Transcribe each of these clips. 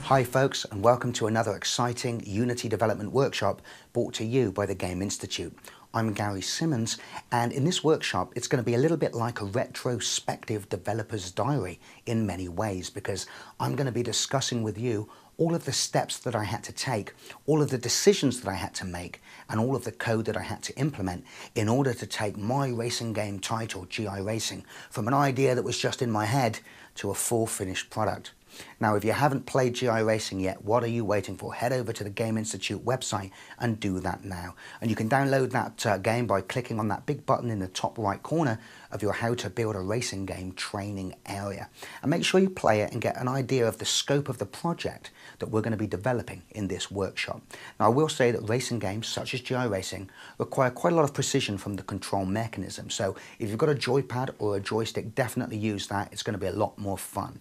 Hi folks, and welcome to another exciting Unity development workshop brought to you by the Game Institute. I'm Gary Simmons, and in this workshop it's going to be a little bit like a retrospective developer's diary in many ways, because I'm going to be discussing with you all of the steps that I had to take, all of the decisions that I had to make, and all of the code that I had to implement in order to take my racing game title, GI Racing, from an idea that was just in my head to a full finished product. Now, if you haven't played GI Racing yet, what are you waiting for? Head over to the Game Institute website and do that now. And you can download that game by clicking on that big button in the top right corner of your How to Build a Racing Game training area. And make sure you play it and get an idea of the scope of the project that we're going to be developing in this workshop. Now, I will say that racing games such as GI Racing require quite a lot of precision from the control mechanism. So if you've got a joypad or a joystick, definitely use that. It's going to be a lot more fun.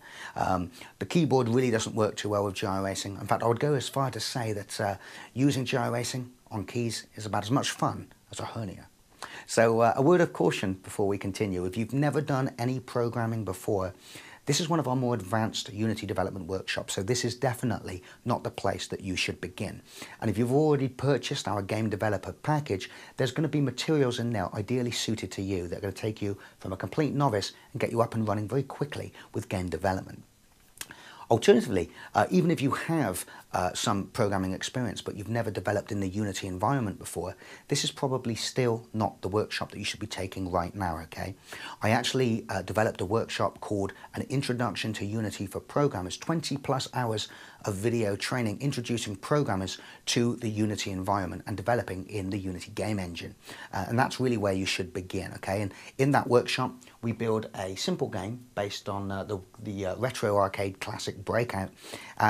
The keyboard really doesn't work too well with GI Racing. In fact, I would go as far to say that using GI Racing on keys is about as much fun as a hernia. So a word of caution before we continue. If you've never done any programming before, this is one of our more advanced Unity development workshops, so this is definitely not the place that you should begin. And if you've already purchased our game developer package, there's going to be materials in there ideally suited to you that are going to take you from a complete novice and get you up and running very quickly with game development. Alternatively, even if you have some programming experience but you've never developed in the Unity environment before, this is probably still not the workshop that you should be taking right now, okay? I actually developed a workshop called An Introduction to Unity for Programmers, 20+ hours of video training introducing programmers to the Unity environment and developing in the Unity game engine. And that's really where you should begin, okay? And in that workshop, we build a simple game based on the retro arcade classic Breakout.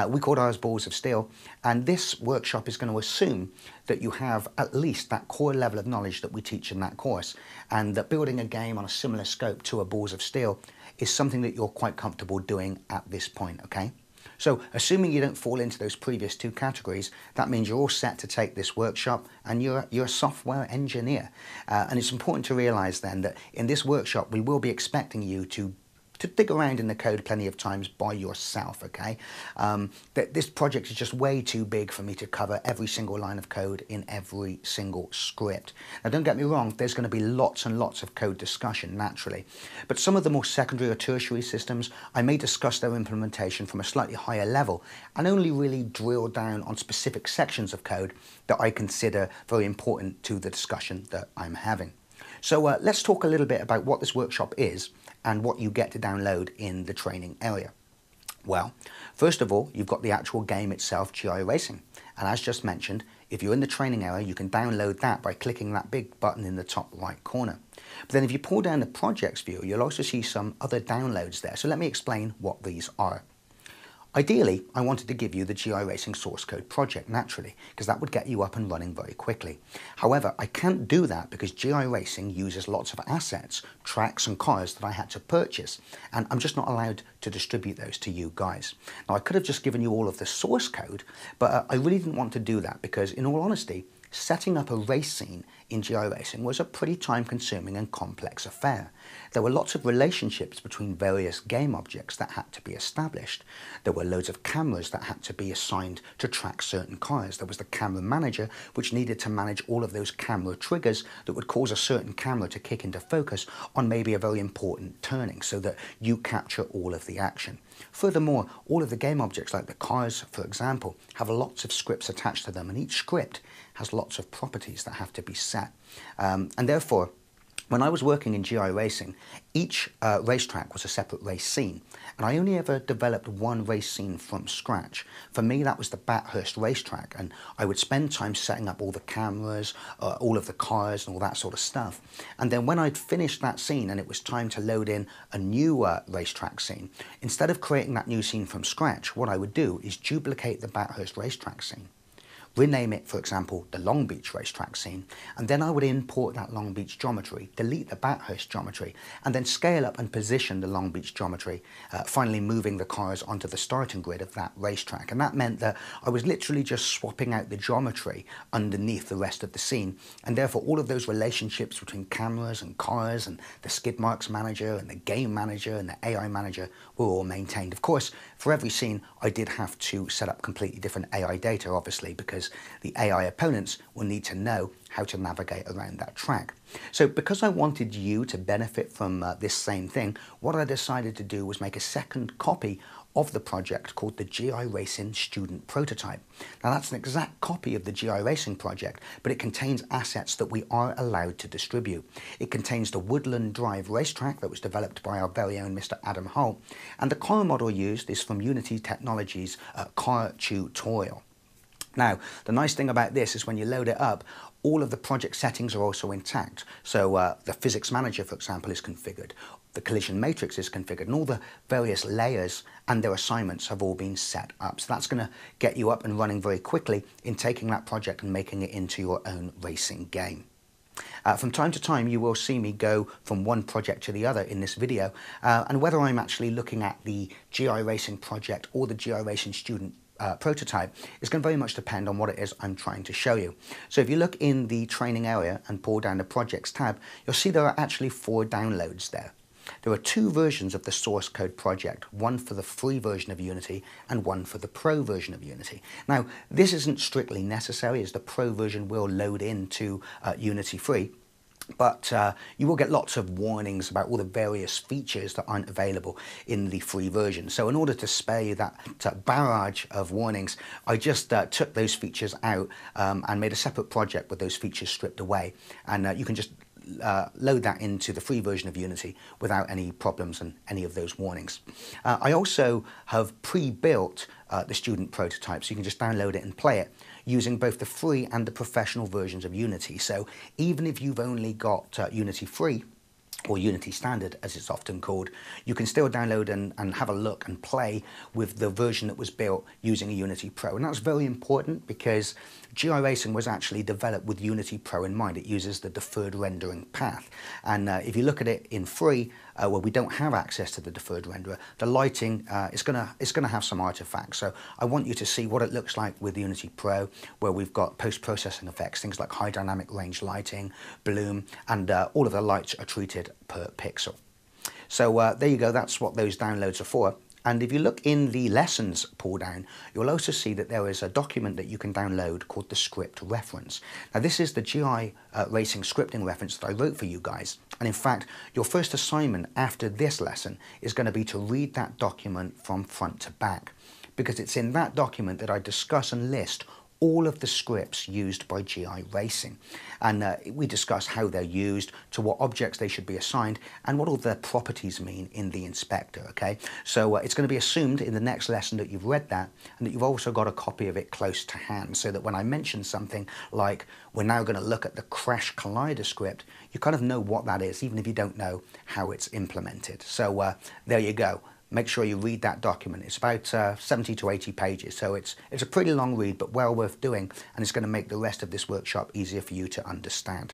We called ours Balls of Steel, and this workshop is going to assume that you have at least that core level of knowledge that we teach in that course, and that building a game on a similar scope to a Balls of Steel is something that you're quite comfortable doing at this point, okay? So assuming you don't fall into those previous two categories, that means you're all set to take this workshop and you're a software engineer. And it's important to realize then that in this workshop we will be expecting you to dig around in the code plenty of times by yourself, okay? That this project is just way too big for me to cover every single line of code in every single script. Now, don't get me wrong, there's going to be lots and lots of code discussion, naturally. But some of the more secondary or tertiary systems, I may discuss their implementation from a slightly higher level and only really drill down on specific sections of code that I consider very important to the discussion that I'm having. So let's talk a little bit about what this workshop is and what you get to download in the training area. Well, first of all, you've got the actual game itself, GI Racing. And as just mentioned, if you're in the training area, you can download that by clicking that big button in the top right corner. But then if you pull down the projects view, you'll also see some other downloads there. So let me explain what these are. Ideally, I wanted to give you the GI Racing source code project, naturally, because that would get you up and running very quickly. However, I can't do that because GI Racing uses lots of assets, tracks and cars that I had to purchase, and I'm just not allowed to distribute those to you guys. Now, I could have just given you all of the source code, but I really didn't want to do that because, in all honesty, setting up a race scene in GI Racing was a pretty time-consuming and complex affair. There were lots of relationships between various game objects that had to be established. There were loads of cameras that had to be assigned to track certain cars. There was the camera manager, which needed to manage all of those camera triggers that would cause a certain camera to kick into focus on maybe a very important turning so that you capture all of the action. Furthermore, all of the game objects, like the cars, for example, have lots of scripts attached to them, and each script has lots of properties that have to be set. And therefore, when I was working in GI Racing, each racetrack was a separate race scene, and I only ever developed one race scene from scratch. For me, that was the Bathurst racetrack, and I would spend time setting up all the cameras, all of the cars, and all that sort of stuff. And then when I'd finished that scene and it was time to load in a new racetrack scene, instead of creating that new scene from scratch, what I would do is duplicate the Bathurst racetrack scene, rename it, for example, the Long Beach racetrack scene, and then I would import that Long Beach geometry, delete the Bathurst geometry, and then scale up and position the Long Beach geometry, finally moving the cars onto the starting grid of that racetrack. And that meant that I was literally just swapping out the geometry underneath the rest of the scene, and therefore all of those relationships between cameras and cars and the skid marks manager and the game manager and the AI manager were all maintained. Of course, for every scene, I did have to set up completely different AI data, obviously, because the AI opponents will need to know how to navigate around that track. So because I wanted you to benefit from this same thing, what I decided to do was make a second copy of the project called the GI Racing Student Prototype. Now that's an exact copy of the GI Racing project, but it contains assets that we are allowed to distribute. It contains the Woodland Drive racetrack that was developed by our very own Mr. Adam Hull, and the car model used is from Unity Technologies' car tutorial. Now, the nice thing about this is when you load it up, all of the project settings are also intact. So the physics manager, for example, is configured. The collision matrix is configured, and all the various layers and their assignments have all been set up. So that's going to get you up and running very quickly in taking that project and making it into your own racing game. From time to time, you will see me go from one project to the other in this video, and whether I'm actually looking at the GI Racing project or the GI Racing Student prototype is going to very much depend on what it is I'm trying to show you. So if you look in the training area and pull down the projects tab, you'll see there are actually 4 downloads there. There are 2 versions of the source code project, one for the free version of Unity and one for the pro version of Unity. Now, this isn't strictly necessary, as the pro version will load into Unity free, but you will get lots of warnings about all the various features that aren't available in the free version. So in order to spare you that barrage of warnings, I just took those features out and made a separate project with those features stripped away, and you can just load that into the free version of Unity without any problems and any of those warnings. I also have pre-built the student prototype, so you can just download it and play it using both the free and the professional versions of Unity. So even if you've only got Unity free, or Unity Standard as it's often called, you can still download and have a look and play with the version that was built using a Unity Pro. And that's very important because GI Racing was actually developed with Unity Pro in mind. It uses the deferred rendering path. And if you look at it in free, where we don't have access to the deferred renderer, the lighting is gonna have some artifacts. So I want you to see what it looks like with Unity Pro, where we've got post-processing effects, things like high dynamic range lighting, bloom, and all of the lights are treated per pixel. So there you go, that's what those downloads are for. And if you look in the lessons pull down, you'll also see that there is a document that you can download called the script reference. Now this is the GI Racing scripting reference that I wrote for you guys. And in fact, your first assignment after this lesson is going to be to read that document from front to back, because it's in that document that I discuss and list all of the scripts used by GI Racing. And we discuss how they're used, to what objects they should be assigned, and what all their properties mean in the inspector, okay? So it's going to be assumed in the next lesson that you've read that, and that you've also got a copy of it close to hand, so that when I mention something like, we're now going to look at the crash collider script, you kind of know what that is, even if you don't know how it's implemented. So there you go. Make sure you read that document. It's about 70 to 80 pages, so it's a pretty long read, but well worth doing, and it's going to make the rest of this workshop easier for you to understand.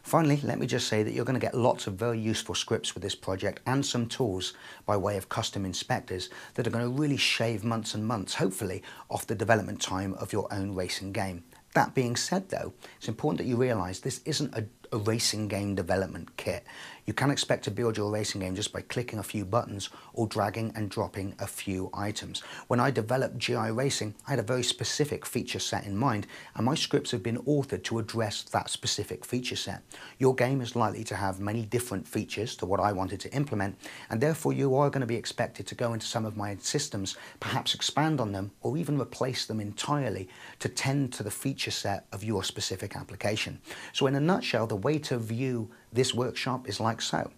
Finally, let me just say that you're going to get lots of very useful scripts with this project and some tools by way of custom inspectors that are going to really shave months and months, hopefully, off the development time of your own racing game. That being said, though, it's important that you realise this isn't a racing game development kit. You can expect to build your racing game just by clicking a few buttons or dragging and dropping a few items. When I developed GI Racing, I had a very specific feature set in mind, and my scripts have been authored to address that specific feature set. Your game is likely to have many different features to what I wanted to implement, and therefore you are going to be expected to go into some of my systems, perhaps expand on them, or even replace them entirely to tend to the feature set of your specific application. So in a nutshell, the way to view this workshop is like so.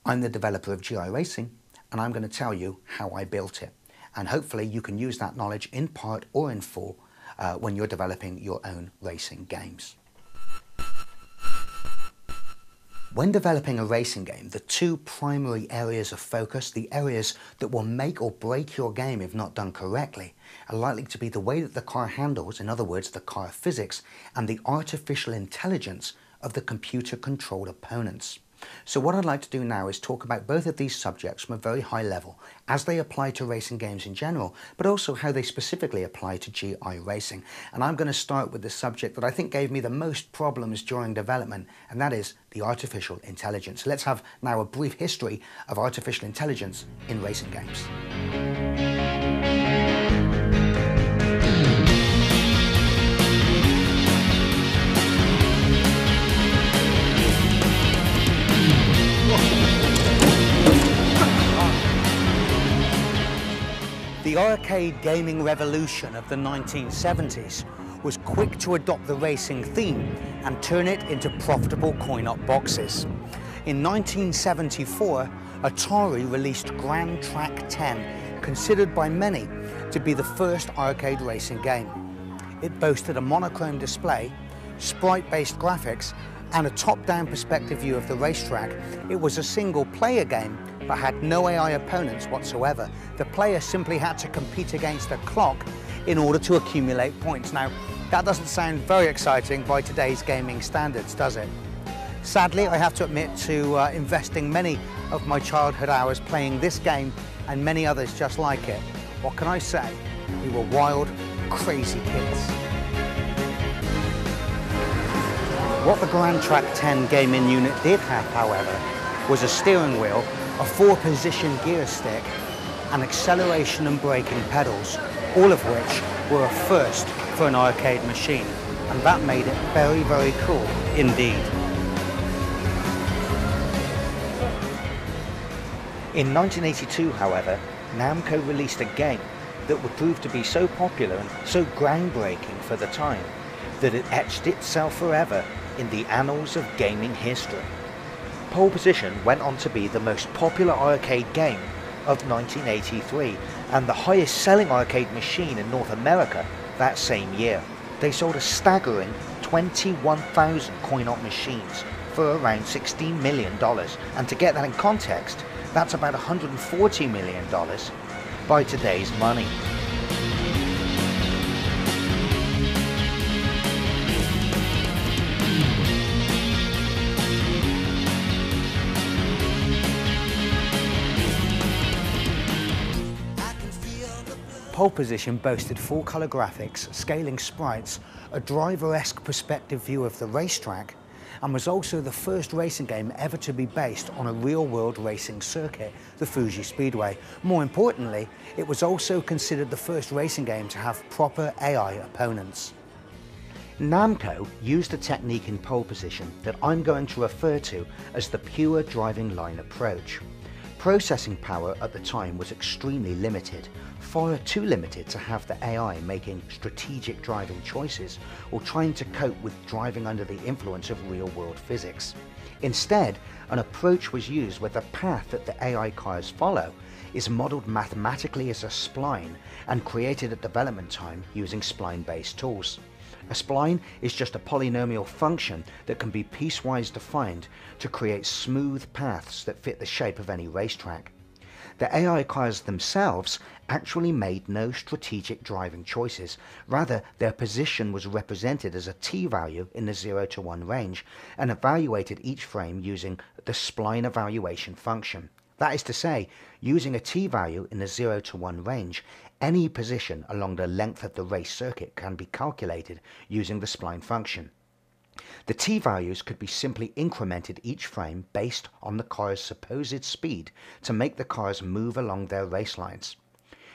I'm the developer of GI Racing, and I'm going to tell you how I built it. And hopefully you can use that knowledge in part or in full when you're developing your own racing games. When developing a racing game, the two primary areas of focus, the areas that will make or break your game if not done correctly, are likely to be the way that the car handles, in other words, the car physics, and the artificial intelligence of the computer-controlled opponents. So what I'd like to do now is talk about both of these subjects from a very high level, as they apply to racing games in general, but also how they specifically apply to GI racing. And I'm going to start with the subject that I think gave me the most problems during development, and that is the artificial intelligence. Let's have now a brief history of artificial intelligence in racing games. The arcade gaming revolution of the 1970s was quick to adopt the racing theme and turn it into profitable coin-op boxes. In 1974, Atari released Grand Track 10, considered by many to be the first arcade racing game. It boasted a monochrome display, sprite-based graphics, and a top-down perspective view of the racetrack. It was a single-player game, but had no AI opponents whatsoever. The player simply had to compete against a clock in order to accumulate points. Now, that doesn't sound very exciting by today's gaming standards, does it? Sadly, I have to admit to investing many of my childhood hours playing this game and many others just like it. What can I say? We were wild, crazy kids. What the Grand Track 10 gaming unit did have, however, was a steering wheel, a 4-position gear stick, and acceleration and braking pedals, all of which were a first for an arcade machine, and that made it very, very cool indeed. In 1982, however, Namco released a game that would prove to be so popular and so groundbreaking for the time that it etched itself forever in the annals of gaming history. Pole Position went on to be the most popular arcade game of 1983 and the highest selling arcade machine in North America that same year. They sold a staggering 21,000 coin-op machines for around $16 million, and to get that in context, that's about $140 million by today's money. Pole Position boasted full-colour graphics, scaling sprites, a driver-esque perspective view of the racetrack, and was also the first racing game ever to be based on a real-world racing circuit, the Fuji Speedway. More importantly, it was also considered the first racing game to have proper AI opponents. Namco used a technique in Pole Position that I'm going to refer to as the pure driving line approach. Processing power at the time was extremely limited, far too limited to have the AI making strategic driving choices or trying to cope with driving under the influence of real-world physics. Instead, an approach was used where the path that the AI cars follow is modelled mathematically as a spline and created at development time using spline-based tools. A spline is just a polynomial function that can be piecewise defined to create smooth paths that fit the shape of any racetrack. The AI cars themselves actually made no strategic driving choices. Rather, their position was represented as a t-value in the 0 to 1 range and evaluated each frame using the spline evaluation function. That is to say, using a t-value in the 0 to 1 range, any position along the length of the race circuit can be calculated using the spline function. The t-values could be simply incremented each frame based on the car's supposed speed to make the cars move along their race lines.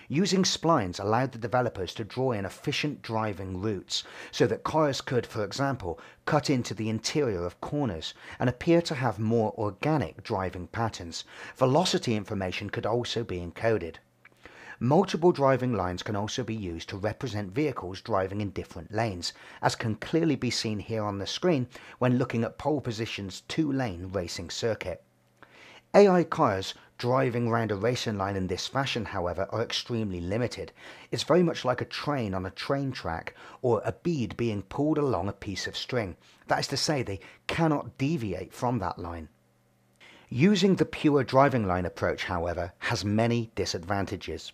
Using splines allowed the developers to draw in efficient driving routes so that cars could, for example, cut into the interior of corners and appear to have more organic driving patterns. Velocity information could also be encoded. Multiple driving lines can also be used to represent vehicles driving in different lanes, as can clearly be seen here on the screen when looking at Pole Position's 2-lane racing circuit. AI cars driving round a racing line in this fashion, however, are extremely limited. It's very much like a train on a train track or a bead being pulled along a piece of string. That is to say, they cannot deviate from that line. Using the pure driving line approach, however, has many disadvantages.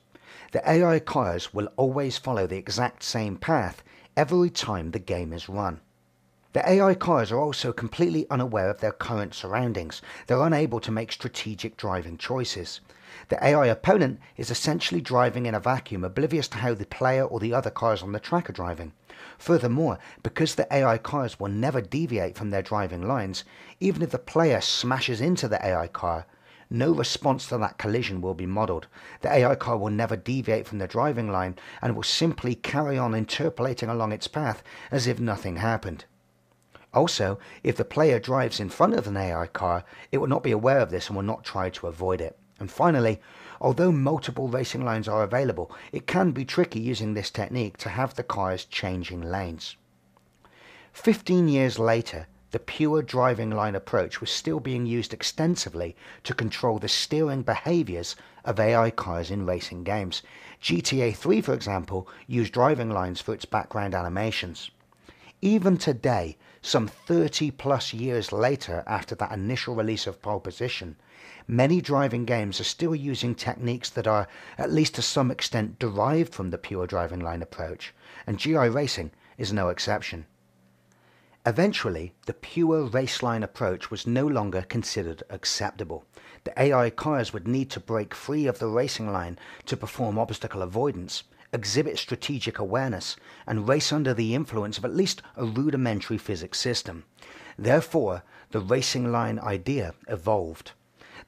The AI cars will always follow the exact same path every time the game is run. The AI cars are also completely unaware of their current surroundings. They're unable to make strategic driving choices. The AI opponent is essentially driving in a vacuum, oblivious to how the player or the other cars on the track are driving. Furthermore, because the AI cars will never deviate from their driving lines, even if the player smashes into the AI car, no response to that collision will be modelled. The AI car will never deviate from the driving line and will simply carry on interpolating along its path as if nothing happened. Also, if the player drives in front of an AI car, it will not be aware of this and will not try to avoid it. And finally, although multiple racing lines are available, it can be tricky using this technique to have the cars changing lanes. 15 years later, the pure driving line approach was still being used extensively to control the steering behaviours of AI cars in racing games. GTA 3, for example, used driving lines for its background animations. Even today, some 30 plus years later after that initial release of Pole Position, many driving games are still using techniques that are, at least to some extent, derived from the pure driving line approach, and GI Racing is no exception. Eventually, the pure raceline approach was no longer considered acceptable. The AI cars would need to break free of the racing line to perform obstacle avoidance, exhibit strategic awareness, and race under the influence of at least a rudimentary physics system. Therefore, the racing line idea evolved.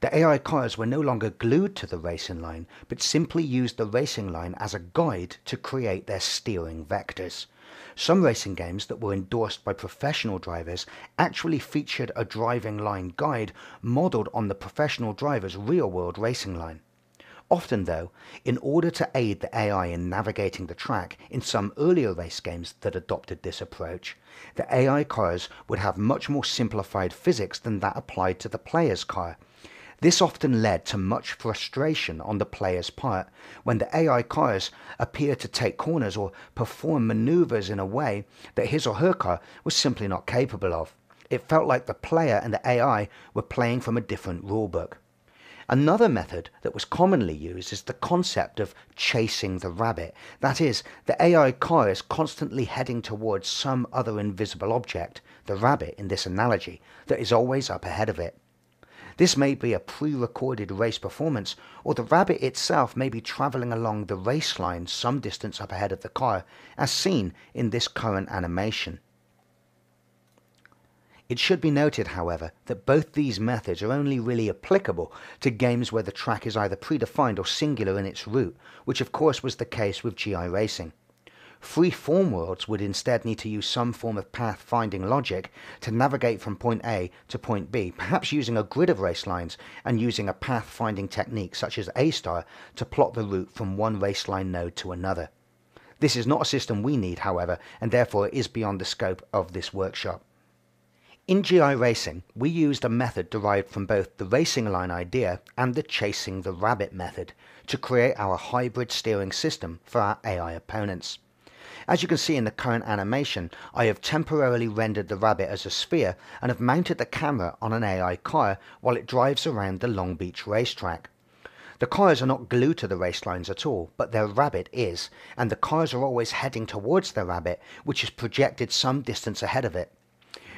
The AI cars were no longer glued to the racing line, but simply used the racing line as a guide to create their steering vectors. Some racing games that were endorsed by professional drivers actually featured a driving line guide modelled on the professional driver's real-world racing line. Often, though, in order to aid the AI in navigating the track in some earlier race games that adopted this approach, the AI cars would have much more simplified physics than that applied to the player's car. This often led to much frustration on the player's part when the AI cars appeared to take corners or perform maneuvers in a way that his or her car was simply not capable of. It felt like the player and the AI were playing from a different rulebook. Another method that was commonly used is the concept of chasing the rabbit. That is, the AI car is constantly heading towards some other invisible object, the rabbit in this analogy, that is always up ahead of it. This may be a pre-recorded race performance, or the rabbit itself may be travelling along the race line some distance up ahead of the car, as seen in this current animation. It should be noted, however, that both these methods are only really applicable to games where the track is either predefined or singular in its route, which of course was the case with GI Racing. Free-form worlds would instead need to use some form of path-finding logic to navigate from point A to point B, perhaps using a grid of race lines and using a path-finding technique such as A-star to plot the route from one raceline node to another. This is not a system we need, however, and therefore is beyond the scope of this workshop. In GI Racing, we used a method derived from both the racing line idea and the chasing the rabbit method to create our hybrid steering system for our AI opponents. As you can see in the current animation, I have temporarily rendered the rabbit as a sphere and have mounted the camera on an AI car while it drives around the Long Beach racetrack. The cars are not glued to the race lines at all, but their rabbit is, and the cars are always heading towards the rabbit, which is projected some distance ahead of it.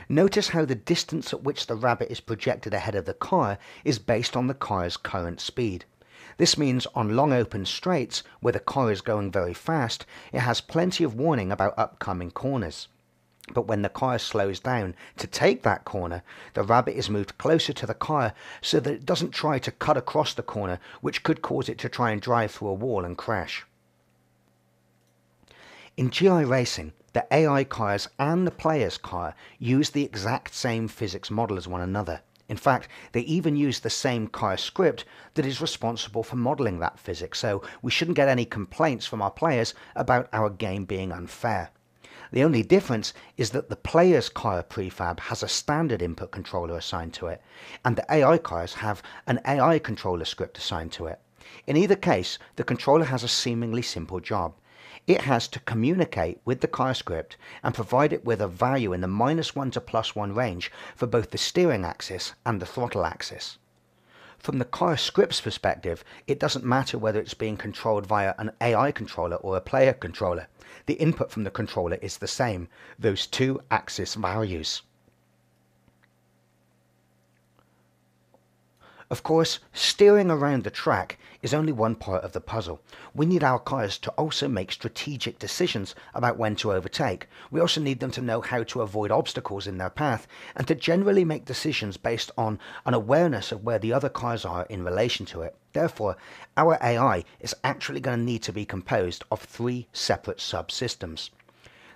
Notice how the distance at which the rabbit is projected ahead of the car is based on the car's current speed. This means on long open straights, where the car is going very fast, it has plenty of warning about upcoming corners. But when the car slows down to take that corner, the rabbit is moved closer to the car so that it doesn't try to cut across the corner, which could cause it to try and drive through a wall and crash. In GI Racing, the AI cars and the player's car use the exact same physics model as one another. In fact, they even use the same car script that is responsible for modelling that physics, so we shouldn't get any complaints from our players about our game being unfair. The only difference is that the player's car prefab has a standard input controller assigned to it, and the AI cars have an AI controller script assigned to it. In either case, the controller has a seemingly simple job. It has to communicate with the car script and provide it with a value in the -1 to +1 range for both the steering axis and the throttle axis. From the car script's perspective, it doesn't matter whether it's being controlled via an AI controller or a player controller. The input from the controller is the same, those two axis values. Of course, steering around the track is only one part of the puzzle. We need our cars to also make strategic decisions about when to overtake. We also need them to know how to avoid obstacles in their path and to generally make decisions based on an awareness of where the other cars are in relation to it. Therefore, our AI is actually going to need to be composed of 3 separate subsystems.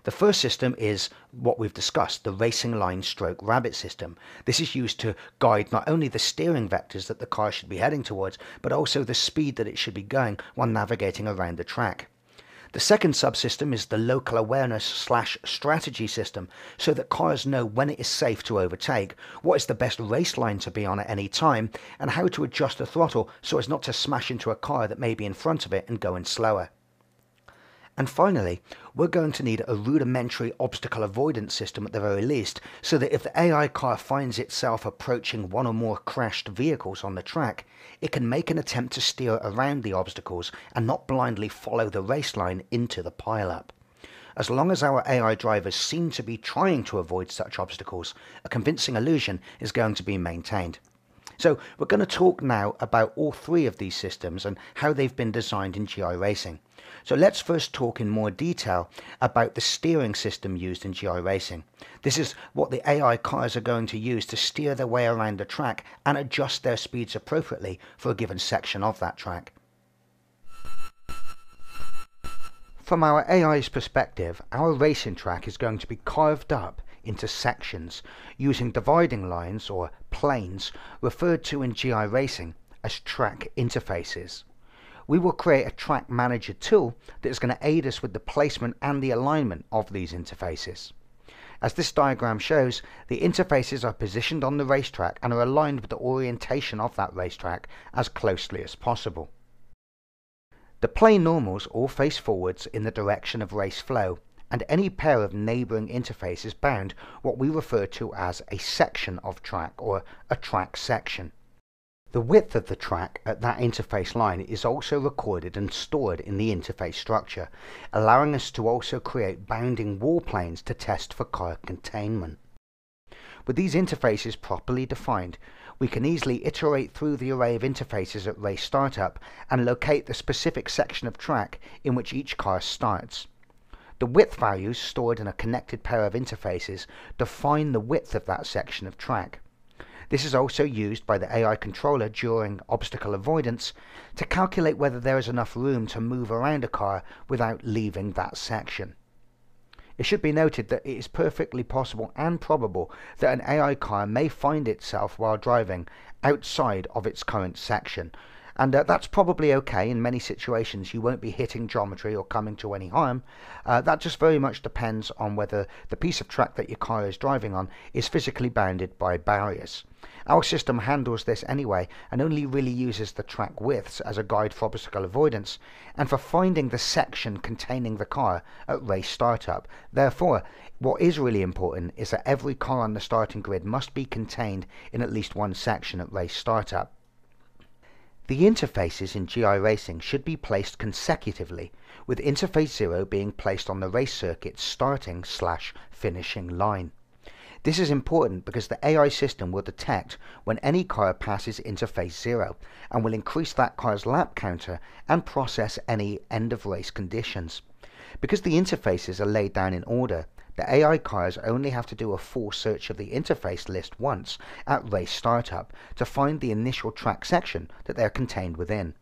The first system is what we've discussed, the racing line stroke rabbit system. This is used to guide not only the steering vectors that the car should be heading towards, but also the speed that it should be going while navigating around the track. The second subsystem is the local awareness / strategy system, so that cars know when it is safe to overtake, what is the best race line to be on at any time, and how to adjust the throttle so as not to smash into a car that may be in front of it and go in slower. And finally, we're going to need a rudimentary obstacle avoidance system at the very least, so that if the AI car finds itself approaching one or more crashed vehicles on the track, it can make an attempt to steer around the obstacles and not blindly follow the race line into the pile-up. As long as our AI drivers seem to be trying to avoid such obstacles, a convincing illusion is going to be maintained. So we're going to talk now about all 3 of these systems and how they've been designed in GI racing. So let's first talk in more detail about the steering system used in GI racing. This is what the AI cars are going to use to steer their way around the track and adjust their speeds appropriately for a given section of that track. From our AI's perspective, our racing track is going to be carved up into sections using dividing lines or planes referred to in GI racing as track interfaces. We will create a track manager tool that is going to aid us with the placement and the alignment of these interfaces. As this diagram shows, the interfaces are positioned on the racetrack and are aligned with the orientation of that racetrack as closely as possible. The plane normals all face forwards in the direction of race flow, and any pair of neighbouring interfaces bound what we refer to as a section of track or a track section. The width of the track at that interface line is also recorded and stored in the interface structure, allowing us to also create bounding wall planes to test for car containment. With these interfaces properly defined, we can easily iterate through the array of interfaces at race startup and locate the specific section of track in which each car starts. The width values stored in a connected pair of interfaces define the width of that section of track. This is also used by the AI controller during obstacle avoidance to calculate whether there is enough room to move around a car without leaving that section. It should be noted that it is perfectly possible and probable that an AI car may find itself while driving outside of its current section, and that's probably okay. In many situations you won't be hitting geometry or coming to any harm. That just very much depends on whether the piece of track that your car is driving on is physically bounded by barriers. Our system handles this anyway and only really uses the track widths as a guide for obstacle avoidance and for finding the section containing the car at race startup. Therefore, what is really important is that every car on the starting grid must be contained in at least one section at race startup. The interfaces in GI racing should be placed consecutively, with interface 0 being placed on the race circuit's starting/finishing line. This is important because the AI system will detect when any car passes interface 0 and will increase that car's lap counter and process any end of race conditions. Because the interfaces are laid down in order, the AI cars only have to do a full search of the interface list once at race startup to find the initial track section that they are contained within.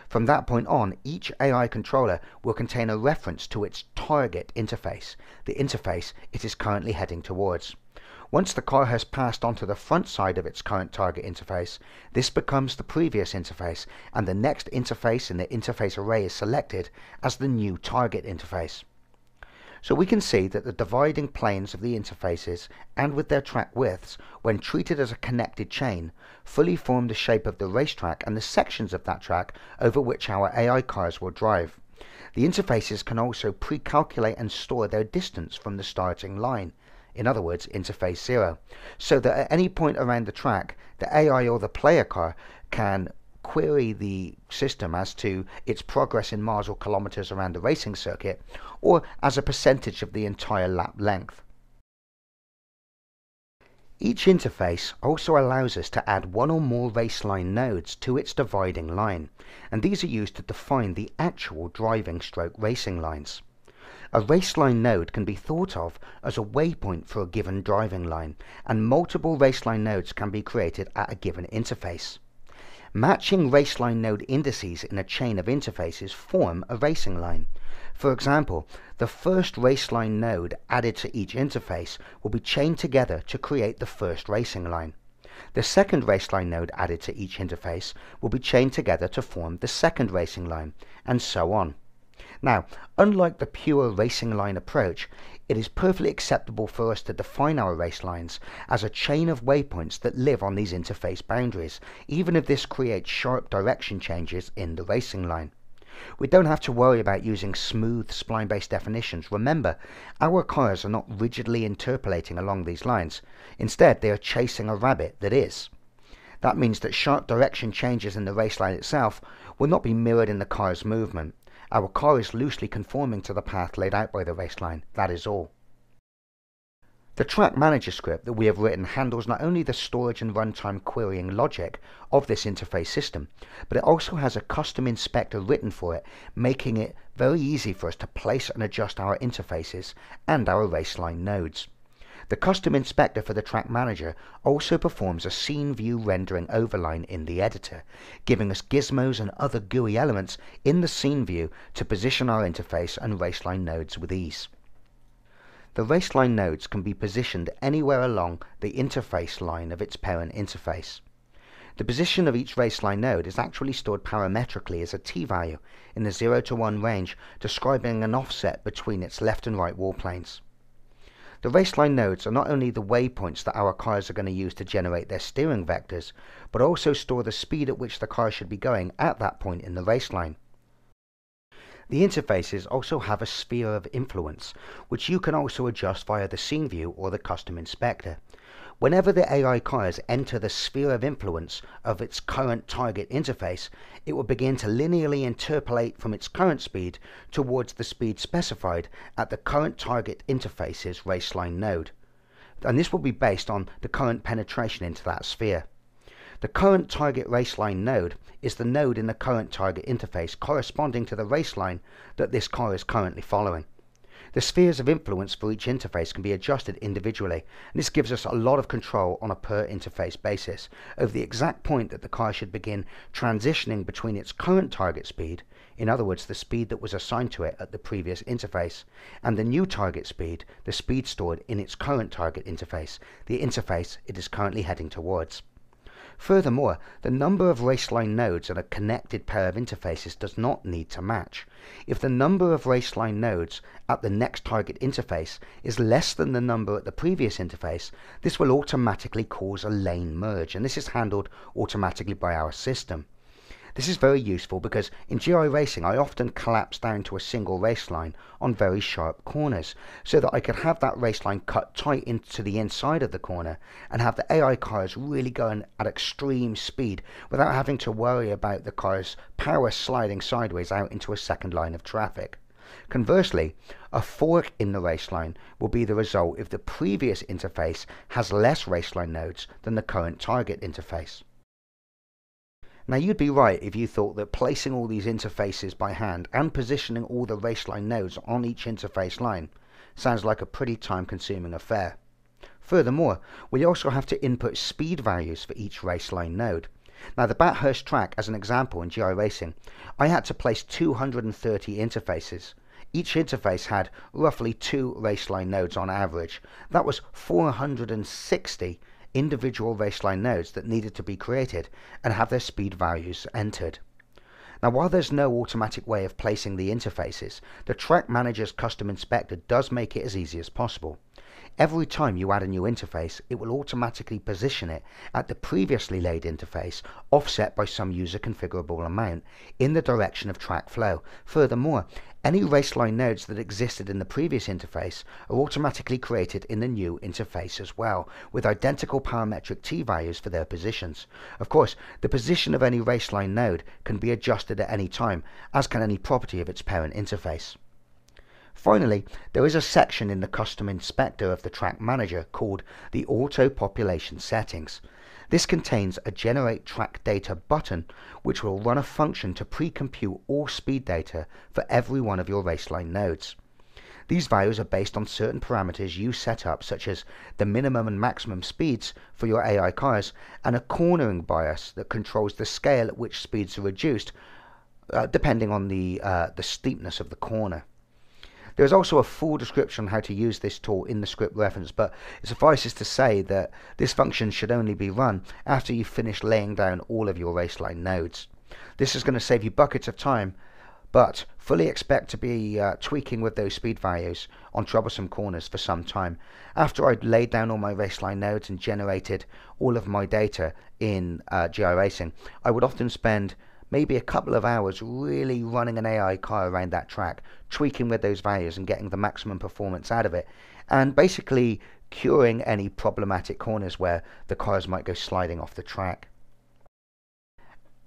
From that point on, each AI controller will contain a reference to its target interface, the interface it is currently heading towards. Once the car has passed onto the front side of its current target interface, this becomes the previous interface, and the next interface in the interface array is selected as the new target interface. So we can see that the dividing planes of the interfaces and with their track widths, when treated as a connected chain, fully form the shape of the racetrack and the sections of that track over which our AI cars will drive. The interfaces can also pre-calculate and store their distance from the starting line, in other words, interface 0, so that at any point around the track, the AI or the player car can query the system as to its progress in miles or kilometers around the racing circuit, or as a percentage of the entire lap length. Each interface also allows us to add one or more raceline nodes to its dividing line, and these are used to define the actual driving stroke racing lines. A raceline node can be thought of as a waypoint for a given driving line, and multiple raceline nodes can be created at a given interface. Matching raceline node indices in a chain of interfaces form a racing line. For example, the first raceline node added to each interface will be chained together to create the first racing line. The second raceline node added to each interface will be chained together to form the second racing line, and so on. Now, unlike the pure racing line approach, it is perfectly acceptable for us to define our race lines as a chain of waypoints that live on these interface boundaries, even if this creates sharp direction changes in the racing line. We don't have to worry about using smooth spline-based definitions. Remember, our cars are not rigidly interpolating along these lines. Instead, they are chasing a rabbit that is. That means that sharp direction changes in the race line itself will not be mirrored in the car's movement. Our car is loosely conforming to the path laid out by the race line, that is all. The track manager script that we have written handles not only the storage and runtime querying logic of this interface system, but it also has a custom inspector written for it, making it very easy for us to place and adjust our interfaces and our raceline nodes. The custom inspector for the track manager also performs a scene view rendering overline in the editor, giving us gizmos and other GUI elements in the scene view to position our interface and raceline nodes with ease. The raceline nodes can be positioned anywhere along the interface line of its parent interface. The position of each raceline node is actually stored parametrically as a t-value in the 0 to 1 range, describing an offset between its left and right wall planes. The raceline nodes are not only the waypoints that our cars are going to use to generate their steering vectors, but also store the speed at which the car should be going at that point in the raceline. The interfaces also have a sphere of influence, which you can also adjust via the scene view or the custom inspector. Whenever the AI cars enter the sphere of influence of its current target interface, it will begin to linearly interpolate from its current speed towards the speed specified at the current target interface's raceline node, and this will be based on the current penetration into that sphere. The current target raceline node is the node in the current target interface corresponding to the raceline that this car is currently following. The spheres of influence for each interface can be adjusted individually, and this gives us a lot of control on a per interface basis over the exact point that the car should begin transitioning between its current target speed, in other words the speed that was assigned to it at the previous interface, and the new target speed, the speed stored in its current target interface, the interface it is currently heading towards. Furthermore, the number of raceline nodes in a connected pair of interfaces does not need to match. If the number of raceline nodes at the next target interface is less than the number at the previous interface, this will automatically cause a lane merge, and this is handled automatically by our system. This is very useful because in GI racing I often collapse down to a single raceline on very sharp corners, so that I could have that raceline cut tight into the inside of the corner and have the AI cars really going at extreme speed without having to worry about the car's power sliding sideways out into a second line of traffic. Conversely, a fork in the raceline will be the result if the previous interface has less raceline nodes than the current target interface. Now you'd be right if you thought that placing all these interfaces by hand and positioning all the raceline nodes on each interface line sounds like a pretty time-consuming affair. Furthermore, we also have to input speed values for each raceline node. Now the Bathurst track, as an example in GI racing, I had to place 230 interfaces. Each interface had roughly 2 raceline nodes on average. That was 460 individual raceline nodes that needed to be created and have their speed values entered. Now, while there's no automatic way of placing the interfaces, the Track Manager's custom inspector does make it as easy as possible. Every time you add a new interface, it will automatically position it at the previously laid interface, offset by some user configurable amount, in the direction of track flow. Furthermore, any raceline nodes that existed in the previous interface are automatically created in the new interface as well, with identical parametric t-values for their positions. Of course, the position of any raceline node can be adjusted at any time, as can any property of its parent interface. Finally, there is a section in the custom inspector of the Track Manager called the Auto Population Settings. This contains a Generate Track Data button, which will run a function to pre-compute all speed data for every one of your raceline nodes. These values are based on certain parameters you set up, such as the minimum and maximum speeds for your AI cars, and a cornering bias that controls the scale at which speeds are reduced, depending on the steepness of the corner. There is also a full description on how to use this tool in the script reference, but it suffices to say that this function should only be run after you've finished laying down all of your raceline nodes. This is going to save you buckets of time, but fully expect to be tweaking with those speed values on troublesome corners for some time. After I'd laid down all my raceline nodes and generated all of my data in GI Racing, I would often spend maybe a couple of hours really running an AI car around that track, tweaking with those values and getting the maximum performance out of it, and basically curing any problematic corners where the cars might go sliding off the track.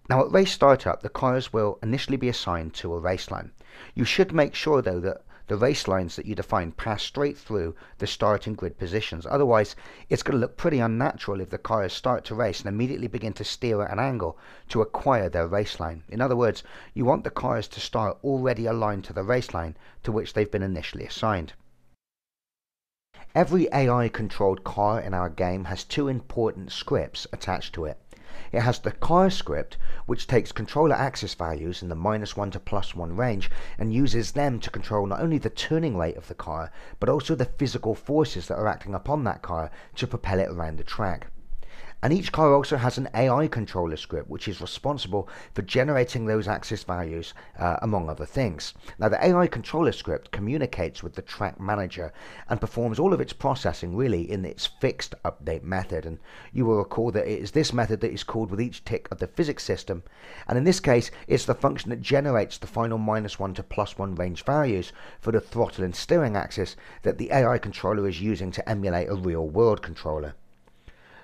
Now, at race startup, the cars will initially be assigned to a raceline. You should make sure though that the race lines that you define pass straight through the starting grid positions. Otherwise, it's going to look pretty unnatural if the cars start to race and immediately begin to steer at an angle to acquire their race line. In other words, you want the cars to start already aligned to the race line to which they've been initially assigned. Every AI-controlled car in our game has two important scripts attached to it. It has the car script, which takes controller axis values in the -1 to +1 range and uses them to control not only the turning rate of the car, but also the physical forces that are acting upon that car to propel it around the track. And each car also has an AI controller script, which is responsible for generating those axis values, among other things. Now, the AI controller script communicates with the Track Manager and performs all of its processing really in its fixed update method. And you will recall that it is this method that is called with each tick of the physics system. And in this case, it's the function that generates the final -1 to +1 range values for the throttle and steering axis that the AI controller is using to emulate a real-world controller.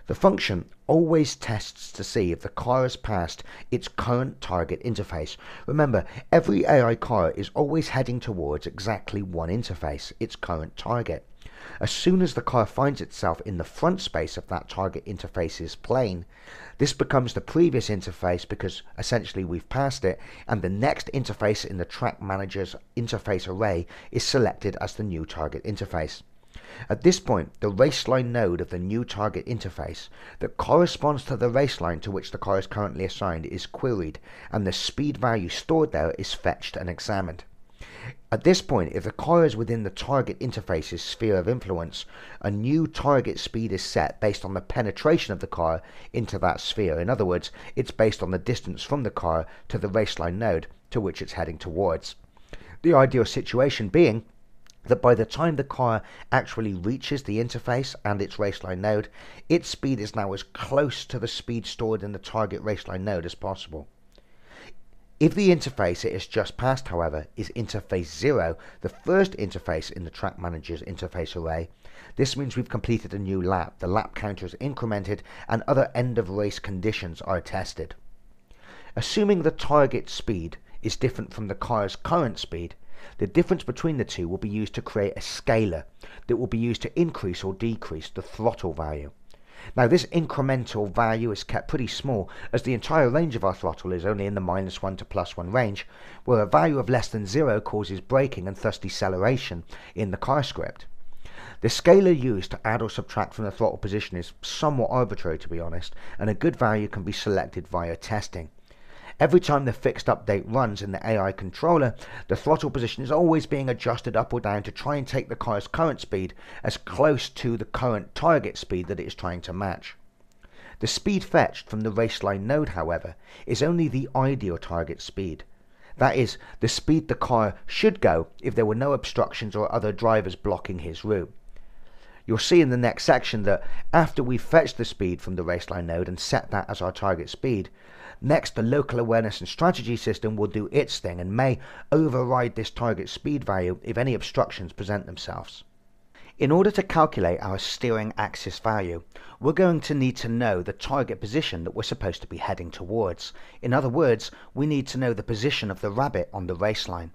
The function always tests to see if the car has passed its current target interface. Remember, every AI car is always heading towards exactly one interface, its current target. As soon as the car finds itself in the front space of that target interface's plane, this becomes the previous interface because essentially we've passed it, and the next interface in the Track Manager's interface array is selected as the new target interface. At this point, the raceline node of the new target interface that corresponds to the raceline to which the car is currently assigned is queried, and the speed value stored there is fetched and examined. At this point, if the car is within the target interface's sphere of influence, a new target speed is set based on the penetration of the car into that sphere. In other words, it's based on the distance from the car to the raceline node to which it's heading towards. The ideal situation being that by the time the car actually reaches the interface and its raceline node, its speed is now as close to the speed stored in the target raceline node as possible. If the interface it has just passed, however, is interface 0, the first interface in the Track Manager's interface array, this means we've completed a new lap. The lap counter is incremented and other end-of-race conditions are tested. Assuming the target speed is different from the car's current speed, the difference between the two will be used to create a scalar that will be used to increase or decrease the throttle value. Now, this incremental value is kept pretty small as the entire range of our throttle is only in the -1 to +1 range, where a value of less than 0 causes braking and thus deceleration in the car script. The scalar used to add or subtract from the throttle position is somewhat arbitrary, to be honest, and a good value can be selected via testing. Every time the fixed update runs in the AI controller, the throttle position is always being adjusted up or down to try and take the car's current speed as close to the current target speed that it is trying to match. The speed fetched from the raceline node, however, is only the ideal target speed. That is, the speed the car should go if there were no obstructions or other drivers blocking his route. You'll see in the next section that after we've fetched the speed from the raceline node and set that as our target speed, next the local awareness and strategy system will do its thing and may override this target speed value if any obstructions present themselves. In order to calculate our steering axis value, we're going to need to know the target position that we're supposed to be heading towards. In other words, we need to know the position of the rabbit on the raceline.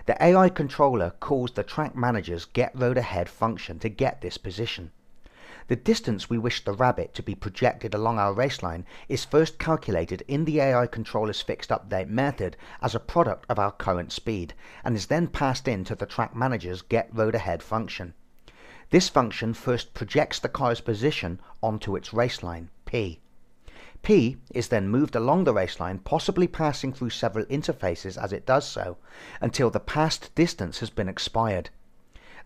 The AI controller calls the track manager's get road ahead function to get this position. The distance we wish the rabbit to be projected along our raceline is first calculated in the AI controller's fixed update method as a product of our current speed, and is then passed into the track manager's get road ahead function. This function first projects the car's position onto its raceline, P. P is then moved along the raceline, possibly passing through several interfaces as it does so, until the passed distance has been expired.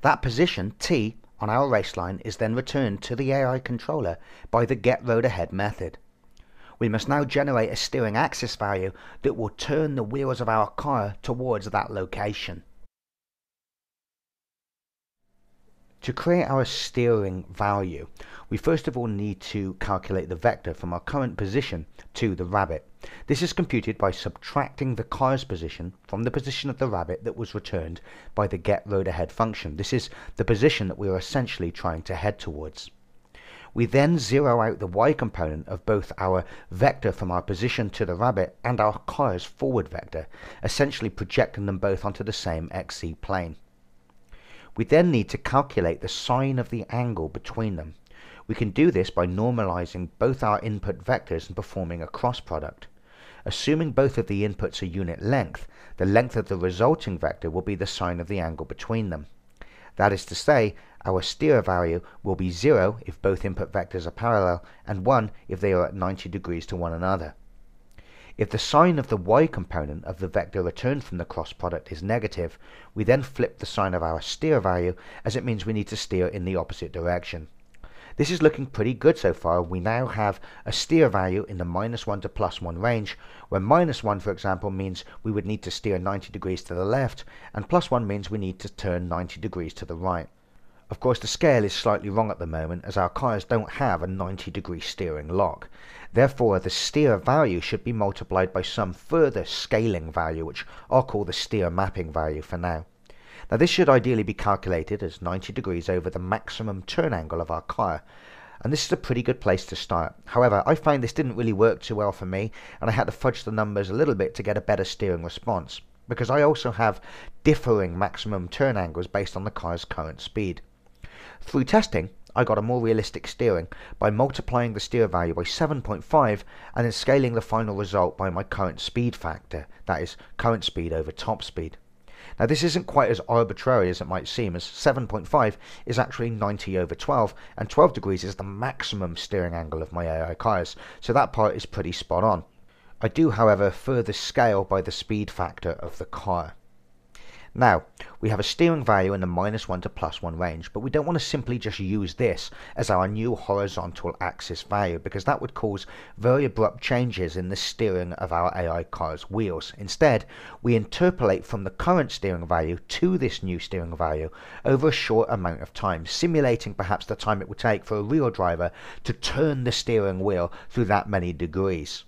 That position, T, on our raceline is then returned to the AI controller by the get road ahead method. We must now generate a steering axis value that will turn the wheels of our car towards that location. To create our steering value, we first of all need to calculate the vector from our current position to the rabbit. This is computed by subtracting the car's position from the position of the rabbit that was returned by the get road ahead function. This is the position that we are essentially trying to head towards. We then zero out the y component of both our vector from our position to the rabbit and our car's forward vector, essentially projecting them both onto the same xz plane. We then need to calculate the sine of the angle between them. We can do this by normalizing both our input vectors and performing a cross product. Assuming both of the inputs are unit length, the length of the resulting vector will be the sine of the angle between them. That is to say, our steer value will be 0 if both input vectors are parallel, and 1 if they are at 90 degrees to one another. If the sine of the y component of the vector returned from the cross product is negative, we then flip the sign of our steer value, as it means we need to steer in the opposite direction. This is looking pretty good so far. We now have a steer value in the -1 to +1 range, where -1, for example, means we would need to steer 90 degrees to the left, and +1 means we need to turn 90 degrees to the right. Of course, the scale is slightly wrong at the moment, as our cars don't have a 90-degree steering lock. Therefore, the steer value should be multiplied by some further scaling value, which I'll call the steer mapping value for now. Now, this should ideally be calculated as 90 degrees over the maximum turn angle of our car, and this is a pretty good place to start. However, I find this didn't really work too well for me, and I had to fudge the numbers a little bit to get a better steering response, because I also have differing maximum turn angles based on the car's current speed. Through testing, I got a more realistic steering by multiplying the steer value by 7.5 and then scaling the final result by my current speed factor, that is, current speed over top speed. Now, this isn't quite as arbitrary as it might seem, as 7.5 is actually 90 over 12, and 12 degrees is the maximum steering angle of my AI cars, so that part is pretty spot on. I do, however, further scale by the speed factor of the car. Now, we have a steering value in the -1 to +1 range, but we don't want to simply just use this as our new horizontal axis value, because that would cause very abrupt changes in the steering of our AI car's wheels. Instead, we interpolate from the current steering value to this new steering value over a short amount of time, simulating perhaps the time it would take for a real driver to turn the steering wheel through that many degrees.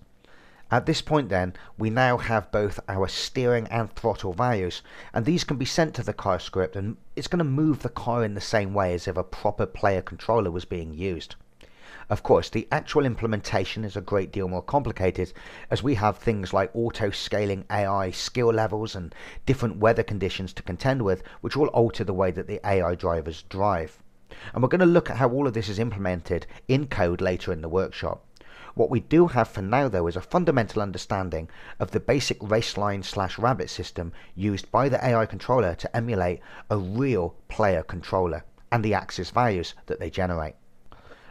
At this point then, we now have both our steering and throttle values, and these can be sent to the car script, and it's going to move the car in the same way as if a proper player controller was being used. Of course, the actual implementation is a great deal more complicated, as we have things like auto-scaling AI skill levels and different weather conditions to contend with, which will alter the way that the AI drivers drive. And we're going to look at how all of this is implemented in code later in the workshop. What we do have for now, though, is a fundamental understanding of the basic raceline/rabbit system used by the AI controller to emulate a real player controller, and the axis values that they generate.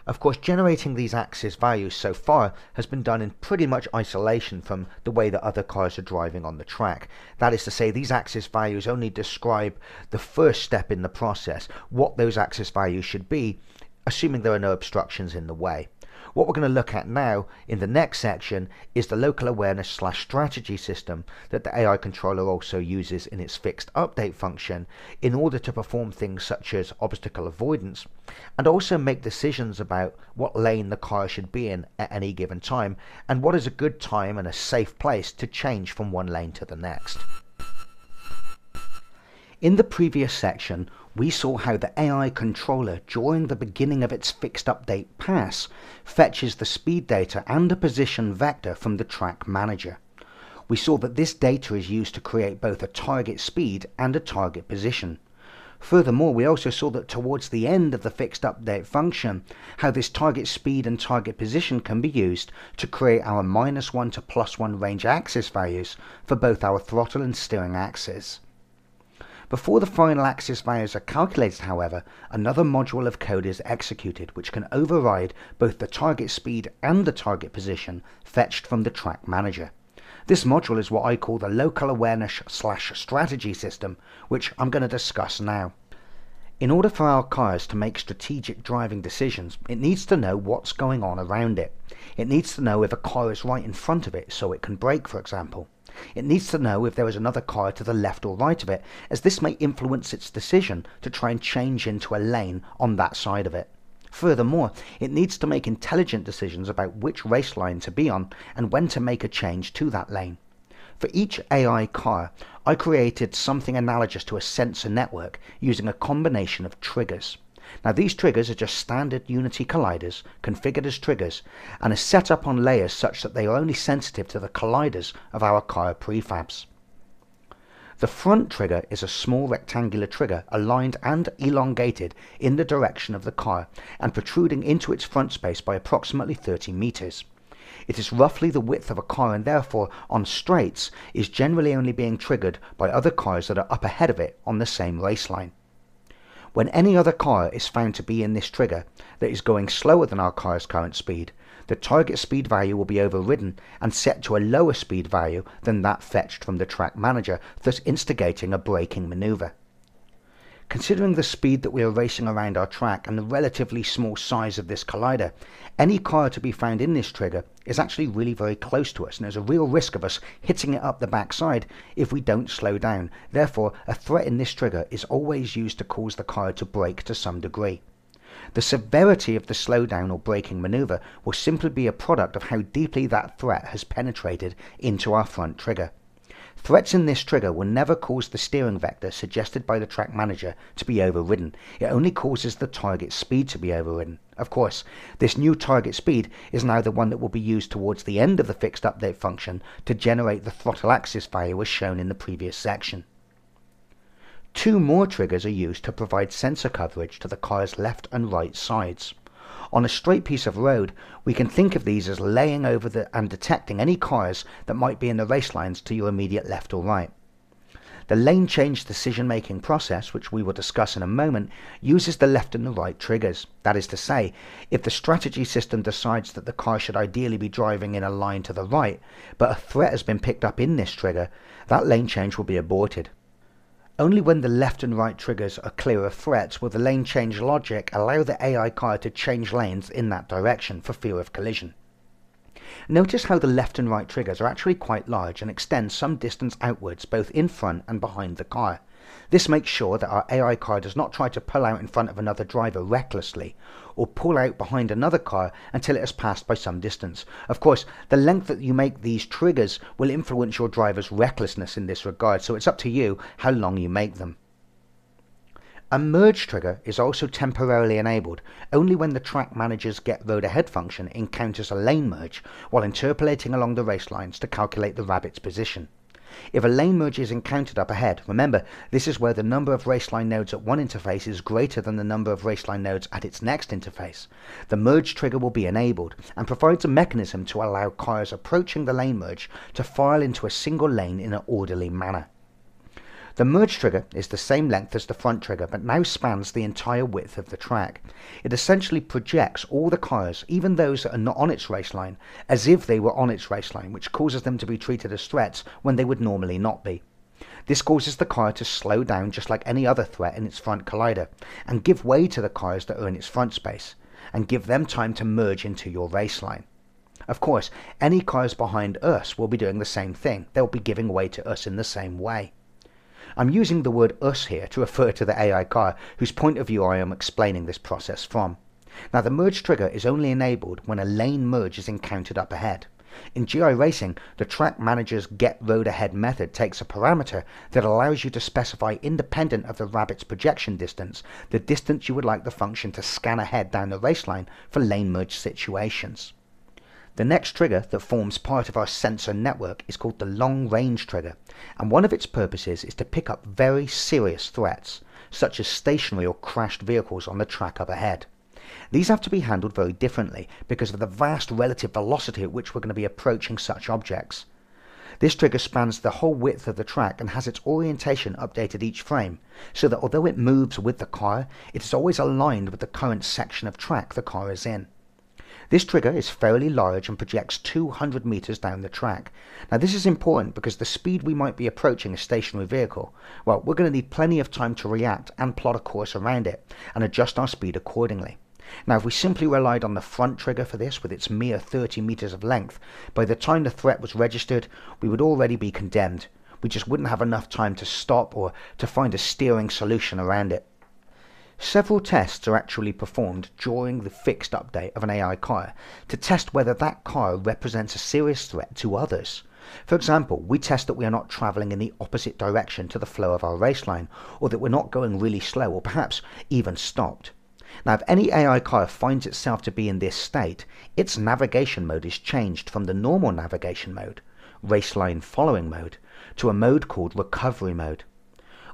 Of course, generating these axis values so far has been done in pretty much isolation from the way that other cars are driving on the track. That is to say, these axis values only describe the first step in the process, what those axis values should be, assuming there are no obstructions in the way. What we're going to look at now in the next section is the local awareness/strategy system that the AI controller also uses in its fixed update function in order to perform things such as obstacle avoidance and also make decisions about what lane the car should be in at any given time and what is a good time and a safe place to change from one lane to the next. In the previous section, we saw how the AI controller, during the beginning of its fixed update pass, fetches the speed data and a position vector from the track manager. We saw that this data is used to create both a target speed and a target position. Furthermore, we also saw that towards the end of the fixed update function, how this target speed and target position can be used to create our -1 to +1 range axis values for both our throttle and steering axes. Before the final axis values are calculated, however, another module of code is executed which can override both the target speed and the target position fetched from the track manager. This module is what I call the local awareness/strategy system, which I'm going to discuss now. In order for our cars to make strategic driving decisions, it needs to know what's going on around it. It needs to know if a car is right in front of it so it can brake, for example. It needs to know if there is another car to the left or right of it, as this may influence its decision to try and change into a lane on that side of it. Furthermore, it needs to make intelligent decisions about which race line to be on and when to make a change to that lane. For each AI car, I created something analogous to a sensor network using a combination of triggers. Now these triggers are just standard Unity colliders configured as triggers and are set up on layers such that they are only sensitive to the colliders of our car prefabs. The front trigger is a small rectangular trigger aligned and elongated in the direction of the car and protruding into its front space by approximately 30 meters. It is roughly the width of a car and therefore on straights is generally only being triggered by other cars that are up ahead of it on the same race line. When any other car is found to be in this trigger that is going slower than our car's current speed, the target speed value will be overridden and set to a lower speed value than that fetched from the track manager, thus instigating a braking maneuver. Considering the speed that we are racing around our track and the relatively small size of this collider, any car to be found in this trigger is actually really very close to us and there's a real risk of us hitting it up the backside if we don't slow down. Therefore, a threat in this trigger is always used to cause the car to brake to some degree. The severity of the slowdown or braking maneuver will simply be a product of how deeply that threat has penetrated into our front trigger. Threats in this trigger will never cause the steering vector suggested by the track manager to be overridden. It only causes the target speed to be overridden. Of course, this new target speed is now the one that will be used towards the end of the fixed update function to generate the throttle axis value as shown in the previous section. Two more triggers are used to provide sensor coverage to the car's left and right sides. On a straight piece of road, we can think of these as laying over and detecting any cars that might be in the race lines to your immediate left or right. The lane change decision-making process, which we will discuss in a moment, uses the left and the right triggers. That is to say, if the strategy system decides that the car should ideally be driving in a line to the right, but a threat has been picked up in this trigger, that lane change will be aborted. Only when the left and right triggers are clear of threats will the lane change logic allow the AI car to change lanes in that direction for fear of collision. Notice how the left and right triggers are actually quite large and extend some distance outwards both in front and behind the car. This makes sure that our AI car does not try to pull out in front of another driver recklessly, or pull out behind another car until it has passed by some distance. Of course, the length that you make these triggers will influence your driver's recklessness in this regard, so it's up to you how long you make them. A merge trigger is also temporarily enabled only when the track manager's get road ahead function encounters a lane merge while interpolating along the race lines to calculate the rabbit's position. If a lane merge is encountered up ahead, remember, this is where the number of raceline nodes at one interface is greater than the number of raceline nodes at its next interface. The merge trigger will be enabled and provides a mechanism to allow cars approaching the lane merge to file into a single lane in an orderly manner. The merge trigger is the same length as the front trigger, but now spans the entire width of the track. It essentially projects all the cars, even those that are not on its raceline, as if they were on its raceline, which causes them to be treated as threats when they would normally not be. This causes the car to slow down just like any other threat in its front collider, and give way to the cars that are in its front space. and give them time to merge into your race line. Of course, any cars behind us will be doing the same thing. They'll be giving way to us in the same way. I'm using the word us here to refer to the AI car whose point of view I am explaining this process from. Now, the merge trigger is only enabled when a lane merge is encountered up ahead. In GI racing, the track manager's get road ahead method takes a parameter that allows you to specify, independent of the rabbit's projection distance, the distance you would like the function to scan ahead down the race line for lane merge situations. The next trigger that forms part of our sensor network is called the long range trigger, and one of its purposes is to pick up very serious threats, such as stationary or crashed vehicles on the track up ahead. These have to be handled very differently because of the vast relative velocity at which we're going to be approaching such objects. This trigger spans the whole width of the track and has its orientation updated each frame, so that although it moves with the car, it is always aligned with the current section of track the car is in. This trigger is fairly large and projects 200 meters down the track. Now, this is important because the speed we might be approaching a stationary vehicle, well, we're going to need plenty of time to react and plot a course around it and adjust our speed accordingly. Now, if we simply relied on the front trigger for this with its mere 30 meters of length, by the time the threat was registered, we would already be condemned. We just wouldn't have enough time to stop or to find a steering solution around it. Several tests are actually performed during the fixed update of an AI car to test whether that car represents a serious threat to others. For example, we test that we are not travelling in the opposite direction to the flow of our race line, or that we're not going really slow, or perhaps even stopped. Now, if any AI car finds itself to be in this state, its navigation mode is changed from the normal navigation mode, race line following mode, to a mode called recovery mode.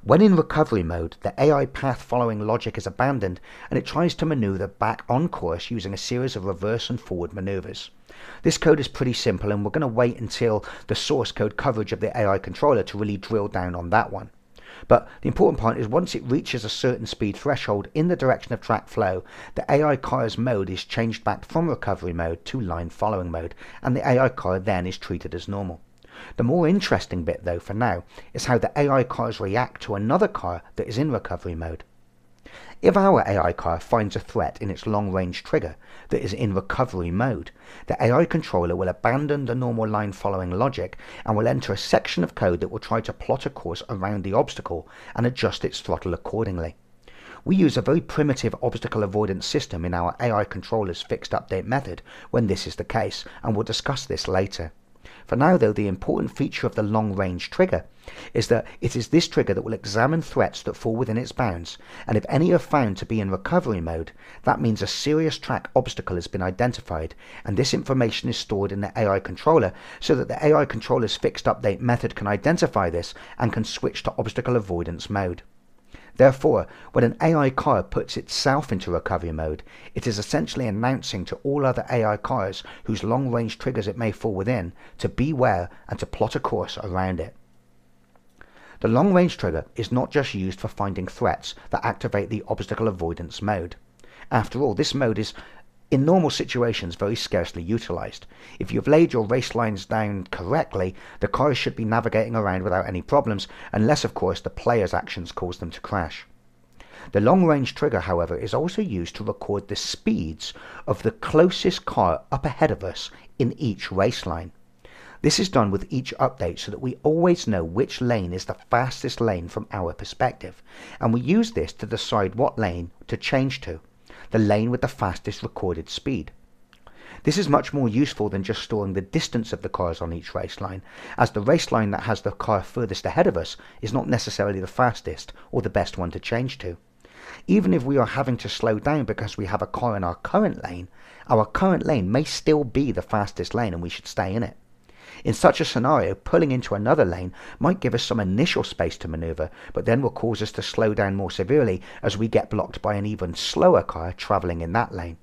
When in recovery mode, the AI path following logic is abandoned and it tries to maneuver back on course using a series of reverse and forward maneuvers. This code is pretty simple, and we're going to wait until the source code coverage of the AI controller to really drill down on that one. But the important part is once it reaches a certain speed threshold in the direction of track flow, the AI car's mode is changed back from recovery mode to line following mode, and the AI car then is treated as normal. The more interesting bit, though, for now, is how the AI cars react to another car that is in recovery mode. If our AI car finds a threat in its long-range trigger that is in recovery mode, the AI controller will abandon the normal line-following logic and will enter a section of code that will try to plot a course around the obstacle and adjust its throttle accordingly. We use a very primitive obstacle avoidance system in our AI controller's fixed update method when this is the case, and we'll discuss this later. For now, though, the important feature of the long-range trigger is that it is this trigger that will examine threats that fall within its bounds, and if any are found to be in recovery mode, that means a serious track obstacle has been identified, and this information is stored in the AI controller so that the AI controller's fixed update method can identify this and can switch to obstacle avoidance mode. Therefore, when an AI car puts itself into recovery mode, it is essentially announcing to all other AI cars whose long-range triggers it may fall within to beware and to plot a course around it. The long-range trigger is not just used for finding threats that activate the obstacle avoidance mode. After all, this mode is, in normal situations, very scarcely utilized. If you've laid your race lines down correctly, the cars should be navigating around without any problems, unless of course the player's actions cause them to crash. The long-range trigger, however, is also used to record the speeds of the closest car up ahead of us in each race line. This is done with each update so that we always know which lane is the fastest lane from our perspective, and we use this to decide what lane to change to, the lane with the fastest recorded speed. This is much more useful than just storing the distance of the cars on each race line, as the race line that has the car furthest ahead of us is not necessarily the fastest or the best one to change to. Even if we are having to slow down because we have a car in our current lane may still be the fastest lane and we should stay in it. In such a scenario, pulling into another lane might give us some initial space to maneuver, but then will cause us to slow down more severely as we get blocked by an even slower car travelling in that lane.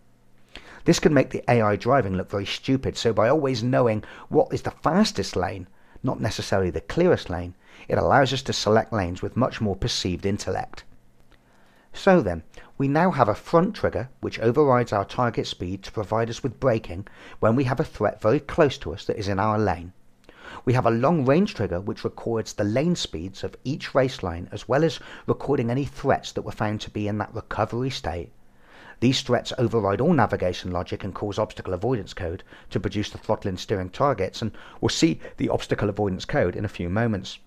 This can make the AI driving look very stupid, so by always knowing what is the fastest lane, not necessarily the clearest lane, it allows us to select lanes with much more perceived intellect. So then, we now have a front trigger which overrides our target speed to provide us with braking when we have a threat very close to us that is in our lane. We have a long range trigger which records the lane speeds of each race line as well as recording any threats that were found to be in that recovery state. These threats override all navigation logic and cause obstacle avoidance code to produce the throttling steering targets, and we'll see the obstacle avoidance code in a few moments.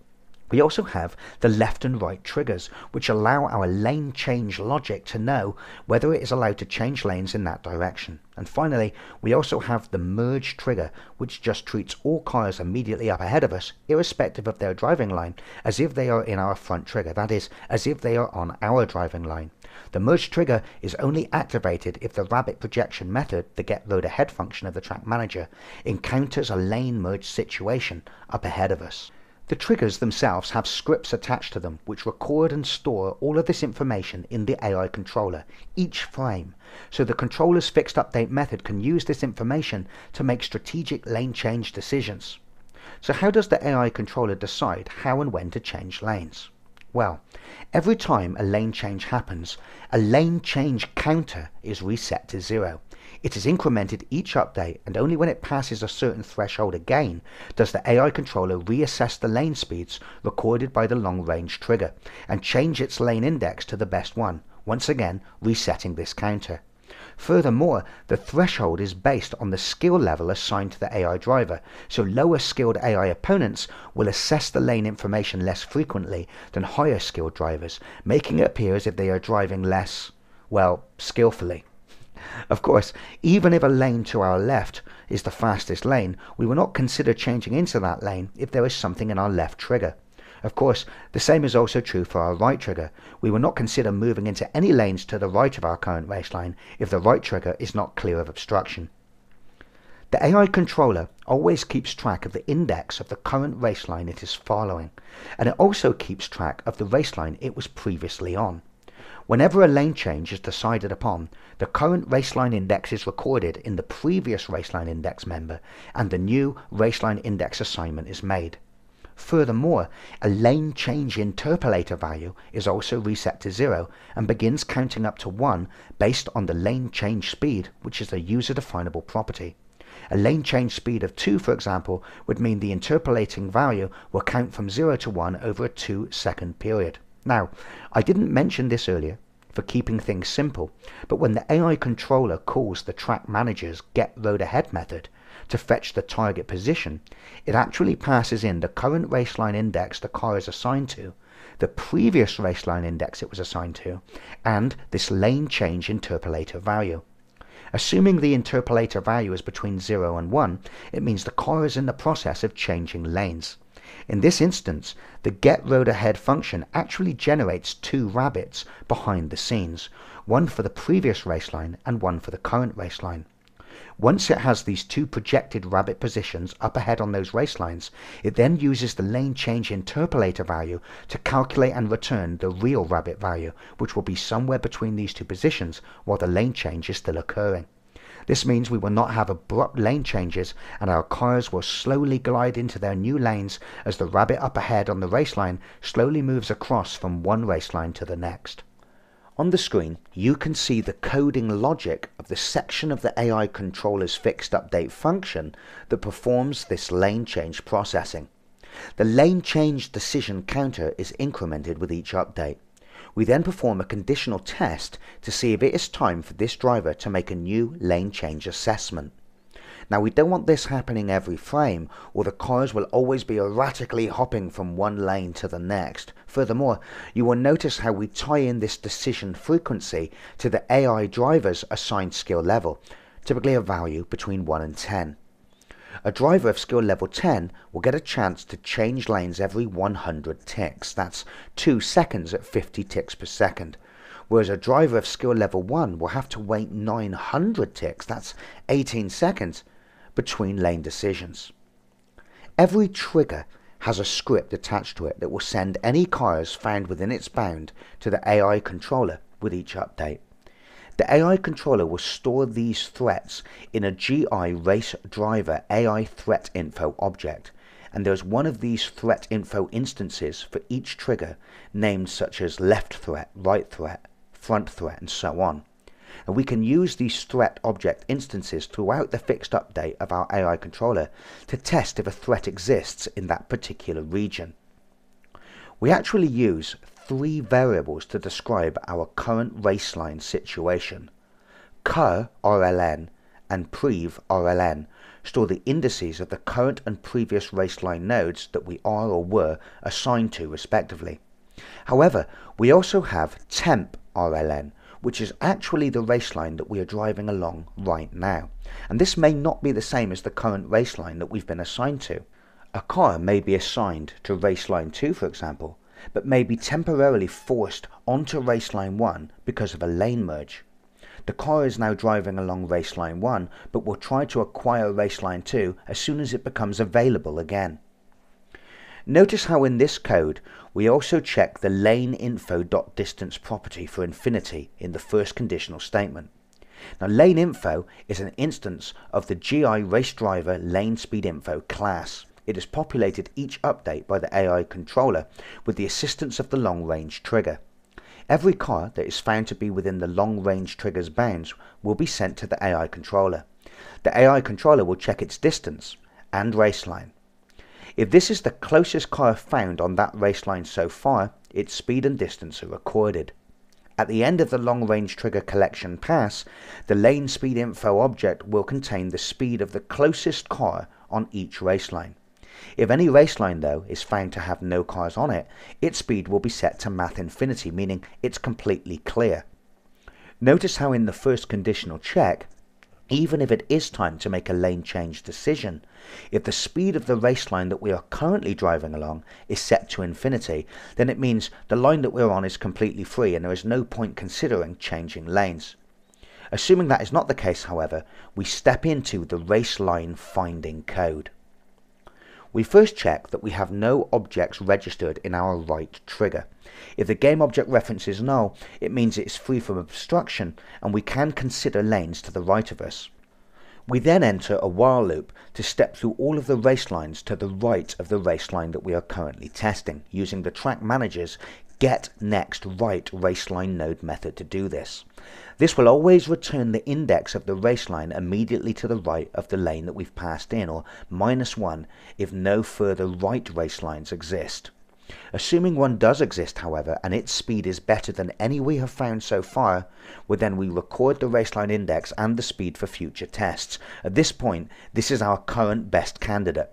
We also have the left and right triggers, which allow our lane change logic to know whether it is allowed to change lanes in that direction. And finally, we also have the merge trigger, which just treats all cars immediately up ahead of us, irrespective of their driving line, as if they are in our front trigger, that is, as if they are on our driving line. The merge trigger is only activated if the rabbit projection method, the get road ahead function of the track manager, encounters a lane merge situation up ahead of us. The triggers themselves have scripts attached to them which record and store all of this information in the AI controller, each frame, so the controller's fixed update method can use this information to make strategic lane change decisions. So how does the AI controller decide how and when to change lanes? Well, every time a lane change happens, a lane change counter is reset to 0. It is incremented each update, and only when it passes a certain threshold again does the AI controller reassess the lane speeds recorded by the long-range trigger and change its lane index to the best one, once again resetting this counter. Furthermore, the threshold is based on the skill level assigned to the AI driver, so lower skilled AI opponents will assess the lane information less frequently than higher skilled drivers, making it appear as if they are driving less, well, skillfully. Of course, even if a lane to our left is the fastest lane, we will not consider changing into that lane if there is something in our left trigger. Of course, the same is also true for our right trigger. We will not consider moving into any lanes to the right of our current raceline if the right trigger is not clear of obstruction. The AI controller always keeps track of the index of the current raceline it is following, and it also keeps track of the raceline it was previously on. Whenever a lane change is decided upon, the current raceline index is recorded in the previous raceline index member, and the new raceline index assignment is made. Furthermore, a lane change interpolator value is also reset to 0 and begins counting up to 1 based on the lane change speed, which is a user-definable property. A lane change speed of 2, for example, would mean the interpolating value will count from 0 to 1 over a 2-second period. Now, I didn't mention this earlier for keeping things simple, but when the AI controller calls the track manager's get road ahead method to fetch the target position, it actually passes in the current raceline index the car is assigned to, the previous raceline index it was assigned to, and this lane change interpolator value. Assuming the interpolator value is between 0 and 1, it means the car is in the process of changing lanes. In this instance, the get road ahead function actually generates 2 rabbits behind the scenes, one for the previous raceline and one for the current raceline. Once it has these 2 projected rabbit positions up ahead on those racelines, it then uses the lane change interpolator value to calculate and return the real rabbit value, which will be somewhere between these 2 positions while the lane change is still occurring. This means we will not have abrupt lane changes, and our cars will slowly glide into their new lanes as the rabbit up ahead on the raceline slowly moves across from one raceline to the next. On the screen, you can see the coding logic of the section of the AI controller's fixed update function that performs this lane change processing. The lane change decision counter is incremented with each update. We then perform a conditional test to see if it is time for this driver to make a new lane change assessment. Now, we don't want this happening every frame, or the cars will always be erratically hopping from one lane to the next. Furthermore, you will notice how we tie in this decision frequency to the AI driver's assigned skill level, typically a value between 1 and 10. A driver of skill level 10 will get a chance to change lanes every 100 ticks. That's 2 seconds at 50 ticks per second. Whereas a driver of skill level 1 will have to wait 900 ticks, that's 18 seconds, between lane decisions. Every trigger has a script attached to it that will send any cars found within its bound to the AI controller with each update. The AI controller will store these threats in a GI race driver AI threat info object, and there's one of these threat info instances for each trigger named such as left threat, right threat, front threat, and so on. And we can use these threat object instances throughout the fixed update of our AI controller to test if a threat exists in that particular region. We actually use 3 variables to describe our current raceline situation. cur RLN and prev RLN store the indices of the current and previous raceline nodes that we are or were assigned to respectively. However, we also have temp RLN, which is actually the raceline that we are driving along right now, and this may not be the same as the current raceline that we've been assigned to. A car may be assigned to raceline 2, for example, but may be temporarily forced onto raceline 1 because of a lane merge. The car is now driving along raceline 1, but will try to acquire raceline 2 as soon as it becomes available again. Notice how in this code we also check the laneinfo.distance property for infinity in the first conditional statement. Now, laneinfo is an instance of the GI RaceDriver laneSpeedInfo class. It is populated each update by the AI controller with the assistance of the long-range trigger. Every car that is found to be within the long-range trigger's bounds will be sent to the AI controller. The AI controller will check its distance and raceline. If this is the closest car found on that raceline so far, its speed and distance are recorded. At the end of the long-range trigger collection pass, the laneSpeedInfo object will contain the speed of the closest car on each raceline. If any raceline, though, is found to have no cars on it, its speed will be set to math infinity, meaning it's completely clear. Notice how in the first conditional check, even if it is time to make a lane change decision, if the speed of the raceline that we are currently driving along is set to infinity, then it means the line that we're on is completely free and there is no point considering changing lanes. Assuming that is not the case, however, we step into the raceline finding code. We first check that we have no objects registered in our right trigger. If the game object reference is null, it means it is free from obstruction and we can consider lanes to the right of us. We then enter a while loop to step through all of the racelines to the right of the raceline that we are currently testing, using the track manager's getNextRight raceline node method to do this. This will always return the index of the raceline immediately to the right of the lane that we've passed in, or -1 if no further right racelines exist. Assuming one does exist, however, and its speed is better than any we have found so far, we record the raceline index and the speed for future tests. At this point, this is our current best candidate.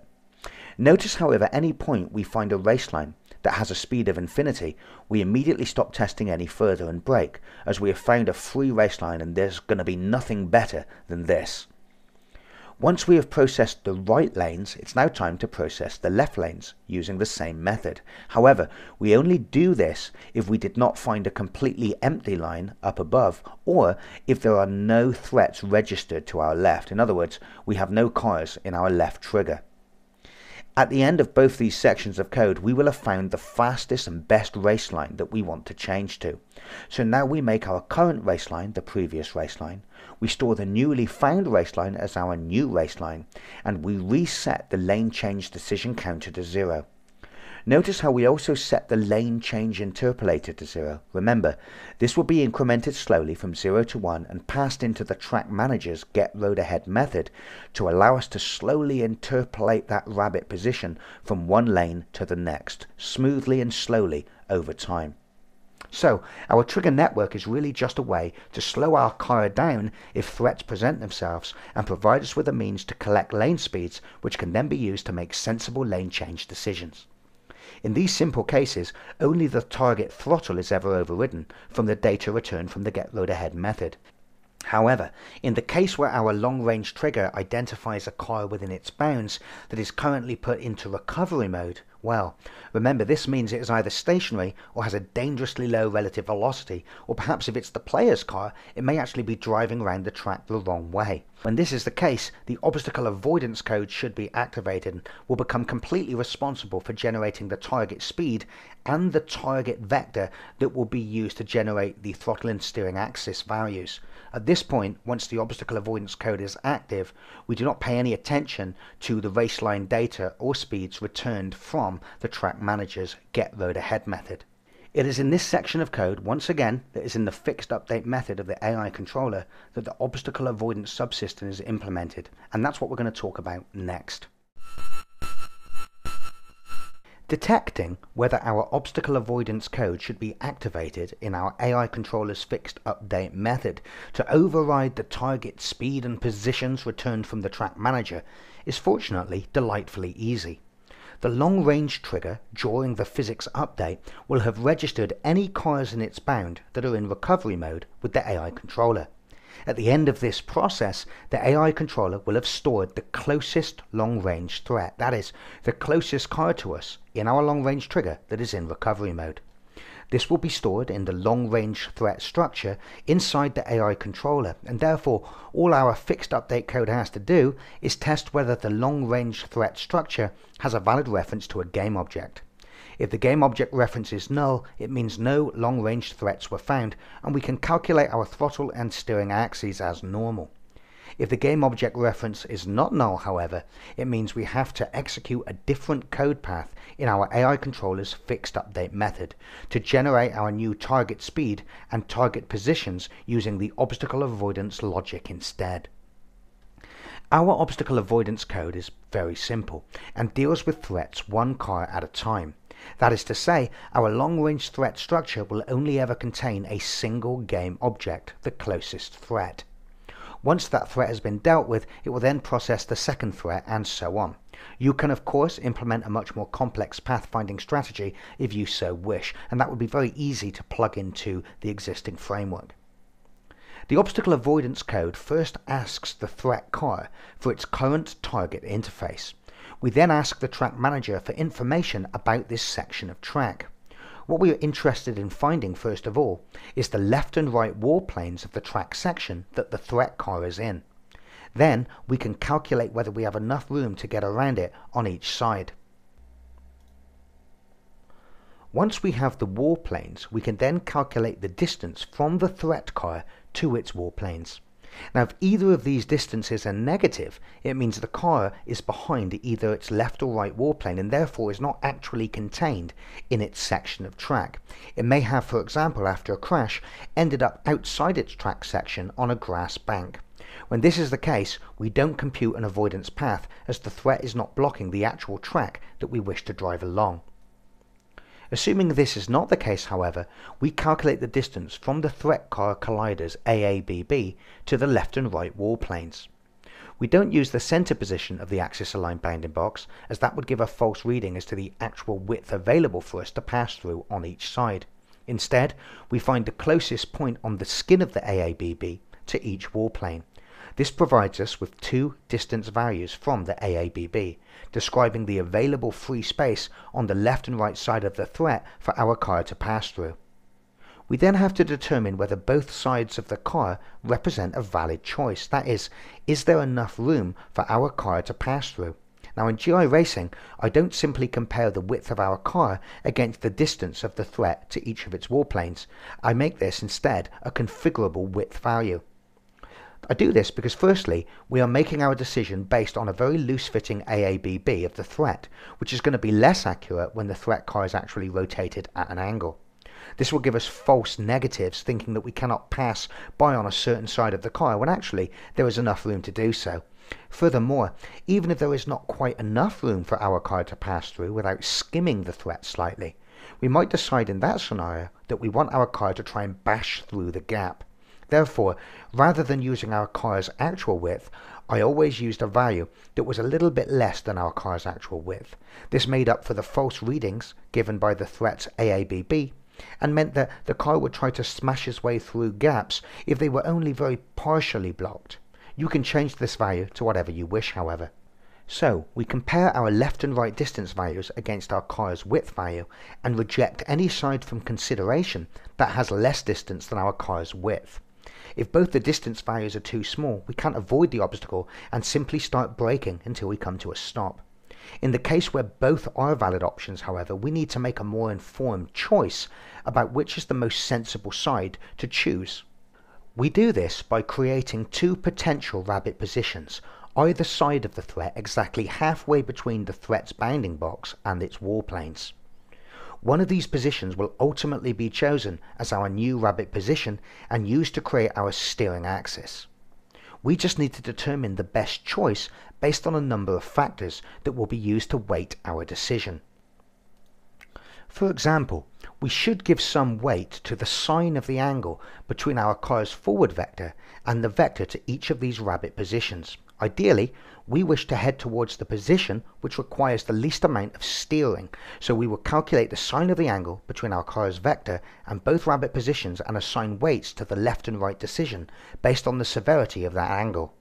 Notice, however, any point we find a raceline that has a speed of infinity, we immediately stop testing any further and brake, as we have found a free raceline and there's going to be nothing better than this. Once we have processed the right lanes, it's now time to process the left lanes using the same method. However, we only do this if we did not find a completely empty line up above, or if there are no threats registered to our left. In other words, we have no cars in our left trigger. At the end of both these sections of code, we will have found the fastest and best raceline that we want to change to. So now we make our current raceline the previous raceline, we store the newly found raceline as our new raceline, and we reset the lane change decision counter to 0. Notice how we also set the lane change interpolator to 0. Remember, this will be incremented slowly from 0 to 1 and passed into the track manager's getRoadAhead method to allow us to slowly interpolate that rabbit position from one lane to the next, smoothly and slowly over time. So, our trigger network is really just a way to slow our car down if threats present themselves and provide us with a means to collect lane speeds which can then be used to make sensible lane change decisions. In these simple cases, only the target throttle is ever overridden from the data returned from the getRoadAhead method. However, in the case where our long-range trigger identifies a car within its bounds that is currently put into recovery mode, well, remember this means it is either stationary or has a dangerously low relative velocity, or perhaps if it's the player's car, it may actually be driving around the track the wrong way. When this is the case, the obstacle avoidance code should be activated and will become completely responsible for generating the target speed and the target vector that will be used to generate the throttle and steering axis values. At this point, once the obstacle avoidance code is active, we do not pay any attention to the raceline data or speeds returned from the track manager's getRoadAhead method. It is in this section of code, once again, that is in the fixed update method of the AI controller, that the obstacle avoidance subsystem is implemented, and that's what we're going to talk about next. Detecting whether our obstacle avoidance code should be activated in our AI controller's fixed update method to override the target speed and positions returned from the track manager is fortunately delightfully easy. The long-range trigger during the physics update will have registered any cars in its bound that are in recovery mode with the AI controller. At the end of this process, the AI controller will have stored the closest long-range threat, that is, the closest car to us in our long-range trigger that is in recovery mode. This will be stored in the long-range threat structure inside the AI controller, and therefore all our fixed update code has to do is test whether the long-range threat structure has a valid reference to a game object. If the game object reference is null, it means no long-range threats were found, and we can calculate our throttle and steering axes as normal. If the game object reference is not null, however, it means we have to execute a different code path in our AI controller's fixed update method to generate our new target speed and target positions using the obstacle avoidance logic instead. Our obstacle avoidance code is very simple and deals with threats one car at a time. That is to say, our long-range threat structure will only ever contain a single game object, the closest threat. Once that threat has been dealt with, it will then process the second threat, and so on. You can of course implement a much more complex pathfinding strategy if you so wish, and that would be very easy to plug into the existing framework. The obstacle avoidance code first asks the threat car for its current target interface. We then ask the track manager for information about this section of track. What we are interested in finding first of all is the left and right wall planes of the track section that the threat car is in. Then we can calculate whether we have enough room to get around it on each side. Once we have the wall planes, we can then calculate the distance from the threat car to its wall planes. Now, if either of these distances are negative, it means the car is behind either its left or right wall plane and therefore is not actually contained in its section of track. It may have, for example, after a crash, ended up outside its track section on a grass bank. When this is the case, we don't compute an avoidance path as the threat is not blocking the actual track that we wish to drive along. Assuming this is not the case, however, we calculate the distance from the threat car colliders AABB to the left and right wall planes. We don't use the center position of the axis-aligned bounding box, as that would give a false reading as to the actual width available for us to pass through on each side. Instead, we find the closest point on the skin of the AABB to each wall plane. This provides us with two distance values from the AABB, describing the available free space on the left and right side of the threat for our car to pass through. We then have to determine whether both sides of the car represent a valid choice. That is there enough room for our car to pass through? Now, in GI racing, I don't simply compare the width of our car against the distance of the threat to each of its wall planes. I make this instead a configurable width value. I do this because firstly, we are making our decision based on a very loose-fitting AABB of the threat, which is going to be less accurate when the threat car is actually rotated at an angle. This will give us false negatives, thinking that we cannot pass by on a certain side of the car when actually there is enough room to do so. Furthermore, even if there is not quite enough room for our car to pass through without skimming the threat slightly, we might decide in that scenario that we want our car to try and bash through the gap. Therefore, rather than using our car's actual width, I always used a value that was a little bit less than our car's actual width. This made up for the false readings given by the threat's AABB and meant that the car would try to smash its way through gaps if they were only very partially blocked. You can change this value to whatever you wish, however. So, we compare our left and right distance values against our car's width value and reject any side from consideration that has less distance than our car's width. If both the distance values are too small, we can't avoid the obstacle and simply start braking until we come to a stop. In the case where both are valid options, however, we need to make a more informed choice about which is the most sensible side to choose. We do this by creating two potential rabbit positions, either side of the threat exactly halfway between the threat's bounding box and its wall planes. One of these positions will ultimately be chosen as our new rabbit position and used to create our steering axis. We just need to determine the best choice based on a number of factors that will be used to weight our decision. For example, we should give some weight to the sine of the angle between our car's forward vector and the vector to each of these rabbit positions. Ideally, we wish to head towards the position which requires the least amount of steering, so we will calculate the sine of the angle between our car's vector and both rabbit positions and assign weights to the left and right decision based on the severity of that angle.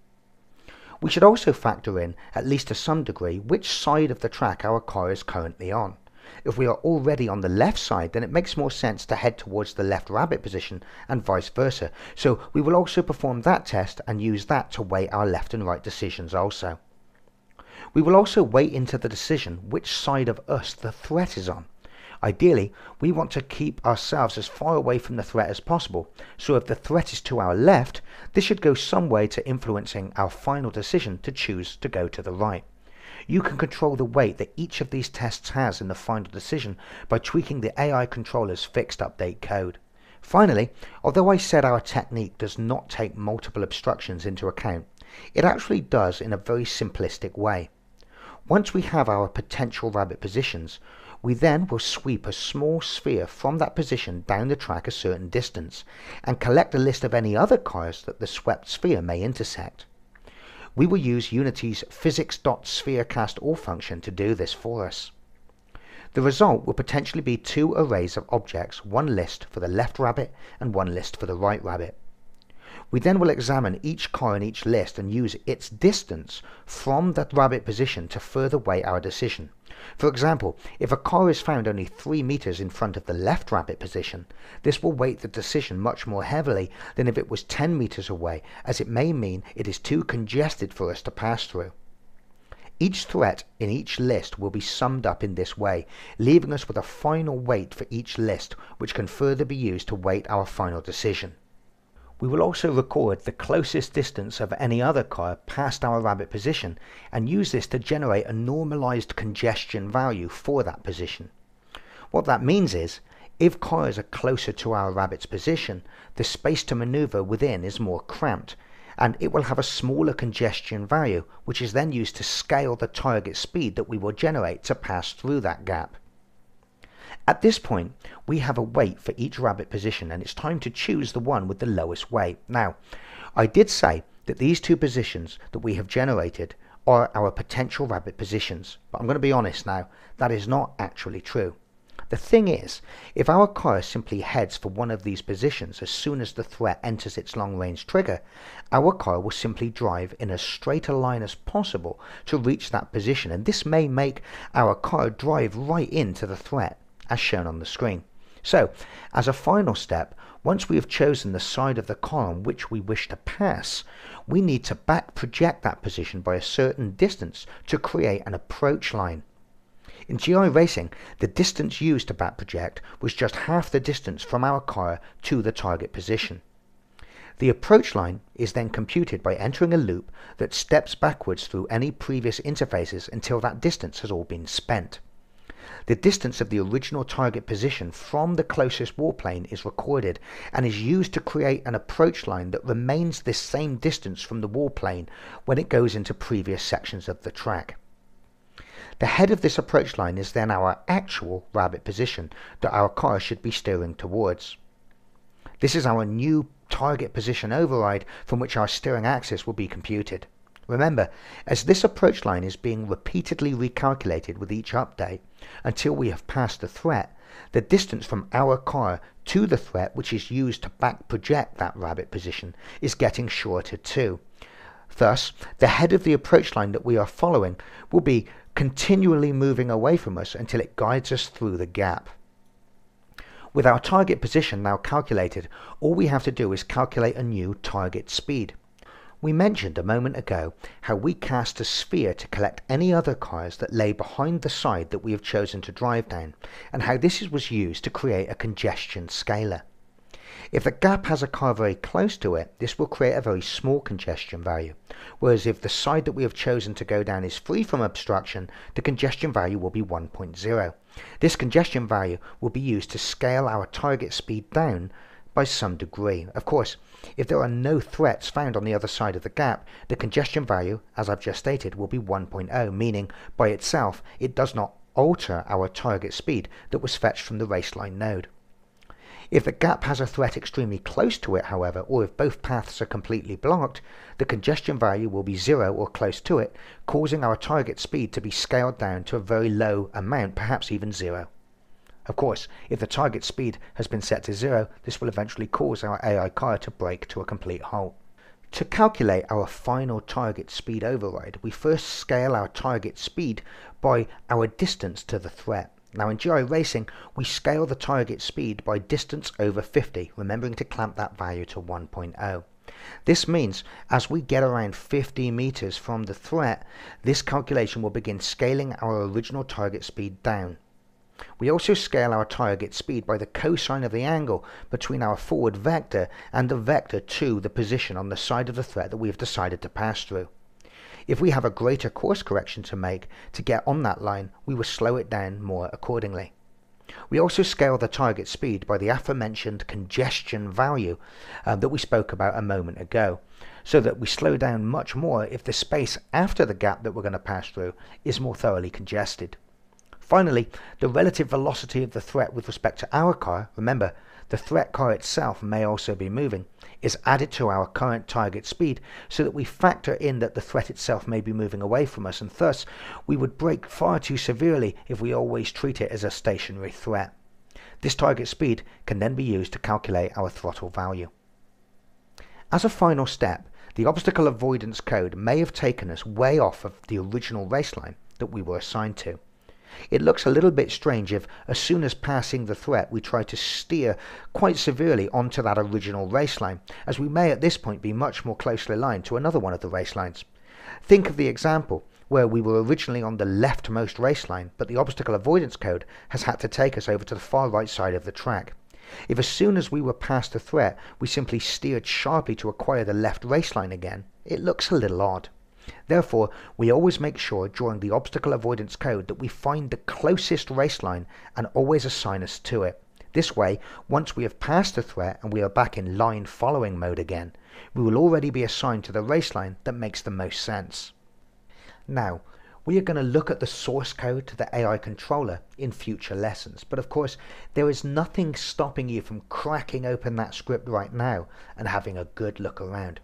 We should also factor in, at least to some degree, which side of the track our car is currently on. If we are already on the left side, then it makes more sense to head towards the left rabbit position and vice versa. So we will also perform that test and use that to weigh our left and right decisions also. We will also weigh into the decision which side of us the threat is on. Ideally, we want to keep ourselves as far away from the threat as possible, so if the threat is to our left, this should go some way to influencing our final decision to choose to go to the right. You can control the weight that each of these tests has in the final decision by tweaking the AI controller's fixed update code. Finally, although I said our technique does not take multiple obstructions into account, it actually does in a very simplistic way. Once we have our potential rabbit positions, we then will sweep a small sphere from that position down the track a certain distance, and collect a list of any other cars that the swept sphere may intersect. We will use Unity's physics.spherecastAll function to do this for us. The result will potentially be two arrays of objects, one list for the left rabbit and one list for the right rabbit. We then will examine each car in each list and use its distance from that rabbit position to further weigh our decision. For example, if a car is found only 3 meters in front of the left rabbit position, this will weight the decision much more heavily than if it was 10 meters away, as it may mean it is too congested for us to pass through. Each threat in each list will be summed up in this way, leaving us with a final weight for each list, which can further be used to weight our final decision. We will also record the closest distance of any other car past our rabbit position and use this to generate a normalized congestion value for that position. What that means is, if cars are closer to our rabbit's position, the space to maneuver within is more cramped, and it will have a smaller congestion value, which is then used to scale the target speed that we will generate to pass through that gap. At this point, we have a weight for each rabbit position, and it's time to choose the one with the lowest weight. Now, I did say that these two positions that we have generated are our potential rabbit positions, but I'm going to be honest now, that is not actually true. The thing is, if our car simply heads for one of these positions as soon as the threat enters its long-range trigger, our car will simply drive in as straight a line as possible to reach that position, and this may make our car drive right into the threat, as shown on the screen. So, as a final step, once we have chosen the side of the car on which we wish to pass, we need to back project that position by a certain distance to create an approach line. In GI Racing, the distance used to back project was just half the distance from our car to the target position. The approach line is then computed by entering a loop that steps backwards through any previous interfaces until that distance has all been spent. The distance of the original target position from the closest warplane is recorded and is used to create an approach line that remains this same distance from the warplane when it goes into previous sections of the track. The head of this approach line is then our actual rabbit position that our car should be steering towards. This is our new target position override from which our steering axis will be computed. Remember, as this approach line is being repeatedly recalculated with each update until we have passed the threat, the distance from our car to the threat, which is used to back project that rabbit position, is getting shorter too. Thus, the head of the approach line that we are following will be continually moving away from us until it guides us through the gap. With our target position now calculated, all we have to do is calculate a new target speed. We mentioned a moment ago how we cast a sphere to collect any other cars that lay behind the side that we have chosen to drive down, and how this was used to create a congestion scaler. If the gap has a car very close to it, this will create a very small congestion value, whereas if the side that we have chosen to go down is free from obstruction, the congestion value will be 1.0. This congestion value will be used to scale our target speed down by some degree. Of course, if there are no threats found on the other side of the gap, the congestion value, as I've just stated, will be 1.0, meaning by itself it does not alter our target speed that was fetched from the raceline node. If the gap has a threat extremely close to it, however, or if both paths are completely blocked, the congestion value will be 0 or close to it, causing our target speed to be scaled down to a very low amount, perhaps even 0. Of course, if the target speed has been set to 0, this will eventually cause our AI car to brake to a complete halt. To calculate our final target speed override, we first scale our target speed by our distance to the threat. Now in GI racing, we scale the target speed by distance over 50, remembering to clamp that value to 1.0. This means as we get around 50 meters from the threat, this calculation will begin scaling our original target speed down. We also scale our target speed by the cosine of the angle between our forward vector and the vector to the position on the side of the threat that we have decided to pass through. If we have a greater course correction to make to get on that line, we will slow it down more accordingly. We also scale the target speed by the aforementioned congestion value that we spoke about a moment ago, so that we slow down much more if the space after the gap that we're going to pass through is more thoroughly congested. Finally, the relative velocity of the threat with respect to our car, remember, the threat car itself may also be moving, is added to our current target speed so that we factor in that the threat itself may be moving away from us, and thus we would brake far too severely if we always treat it as a stationary threat. This target speed can then be used to calculate our throttle value. As a final step, the obstacle avoidance code may have taken us way off of the original raceline that we were assigned to. It looks a little bit strange if, as soon as passing the threat, we try to steer quite severely onto that original raceline, as we may at this point be much more closely aligned to another one of the racelines. Think of the example where we were originally on the leftmost raceline, but the obstacle avoidance code has had to take us over to the far right side of the track. If as soon as we were past the threat, we simply steered sharply to acquire the left raceline again, it looks a little odd. Therefore, we always make sure during the obstacle avoidance code that we find the closest raceline and always assign us to it. This way, once we have passed the threat and we are back in line following mode again, we will already be assigned to the raceline that makes the most sense. Now, we are going to look at the source code to the AI controller in future lessons, but of course there is nothing stopping you from cracking open that script right now and having a good look around.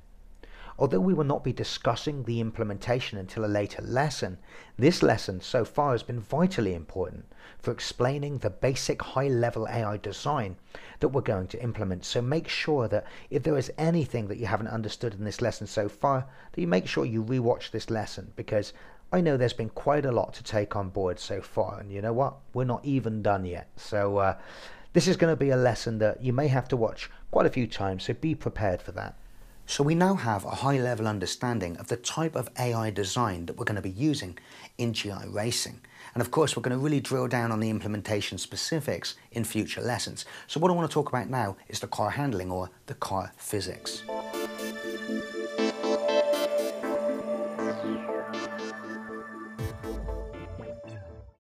Although we will not be discussing the implementation until a later lesson, this lesson so far has been vitally important for explaining the basic high-level AI design that we're going to implement. So make sure that if there is anything that you haven't understood in this lesson so far, that you make sure you rewatch this lesson, because I know there's been quite a lot to take on board so far, and you know what? We're not even done yet. So this is going to be a lesson that you may have to watch quite a few times, so be prepared for that. So we now have a high-level understanding of the type of AI design that we're going to be using in GI racing. And of course, we're going to really drill down on the implementation specifics in future lessons. So what I want to talk about now is the car handling, or the car physics.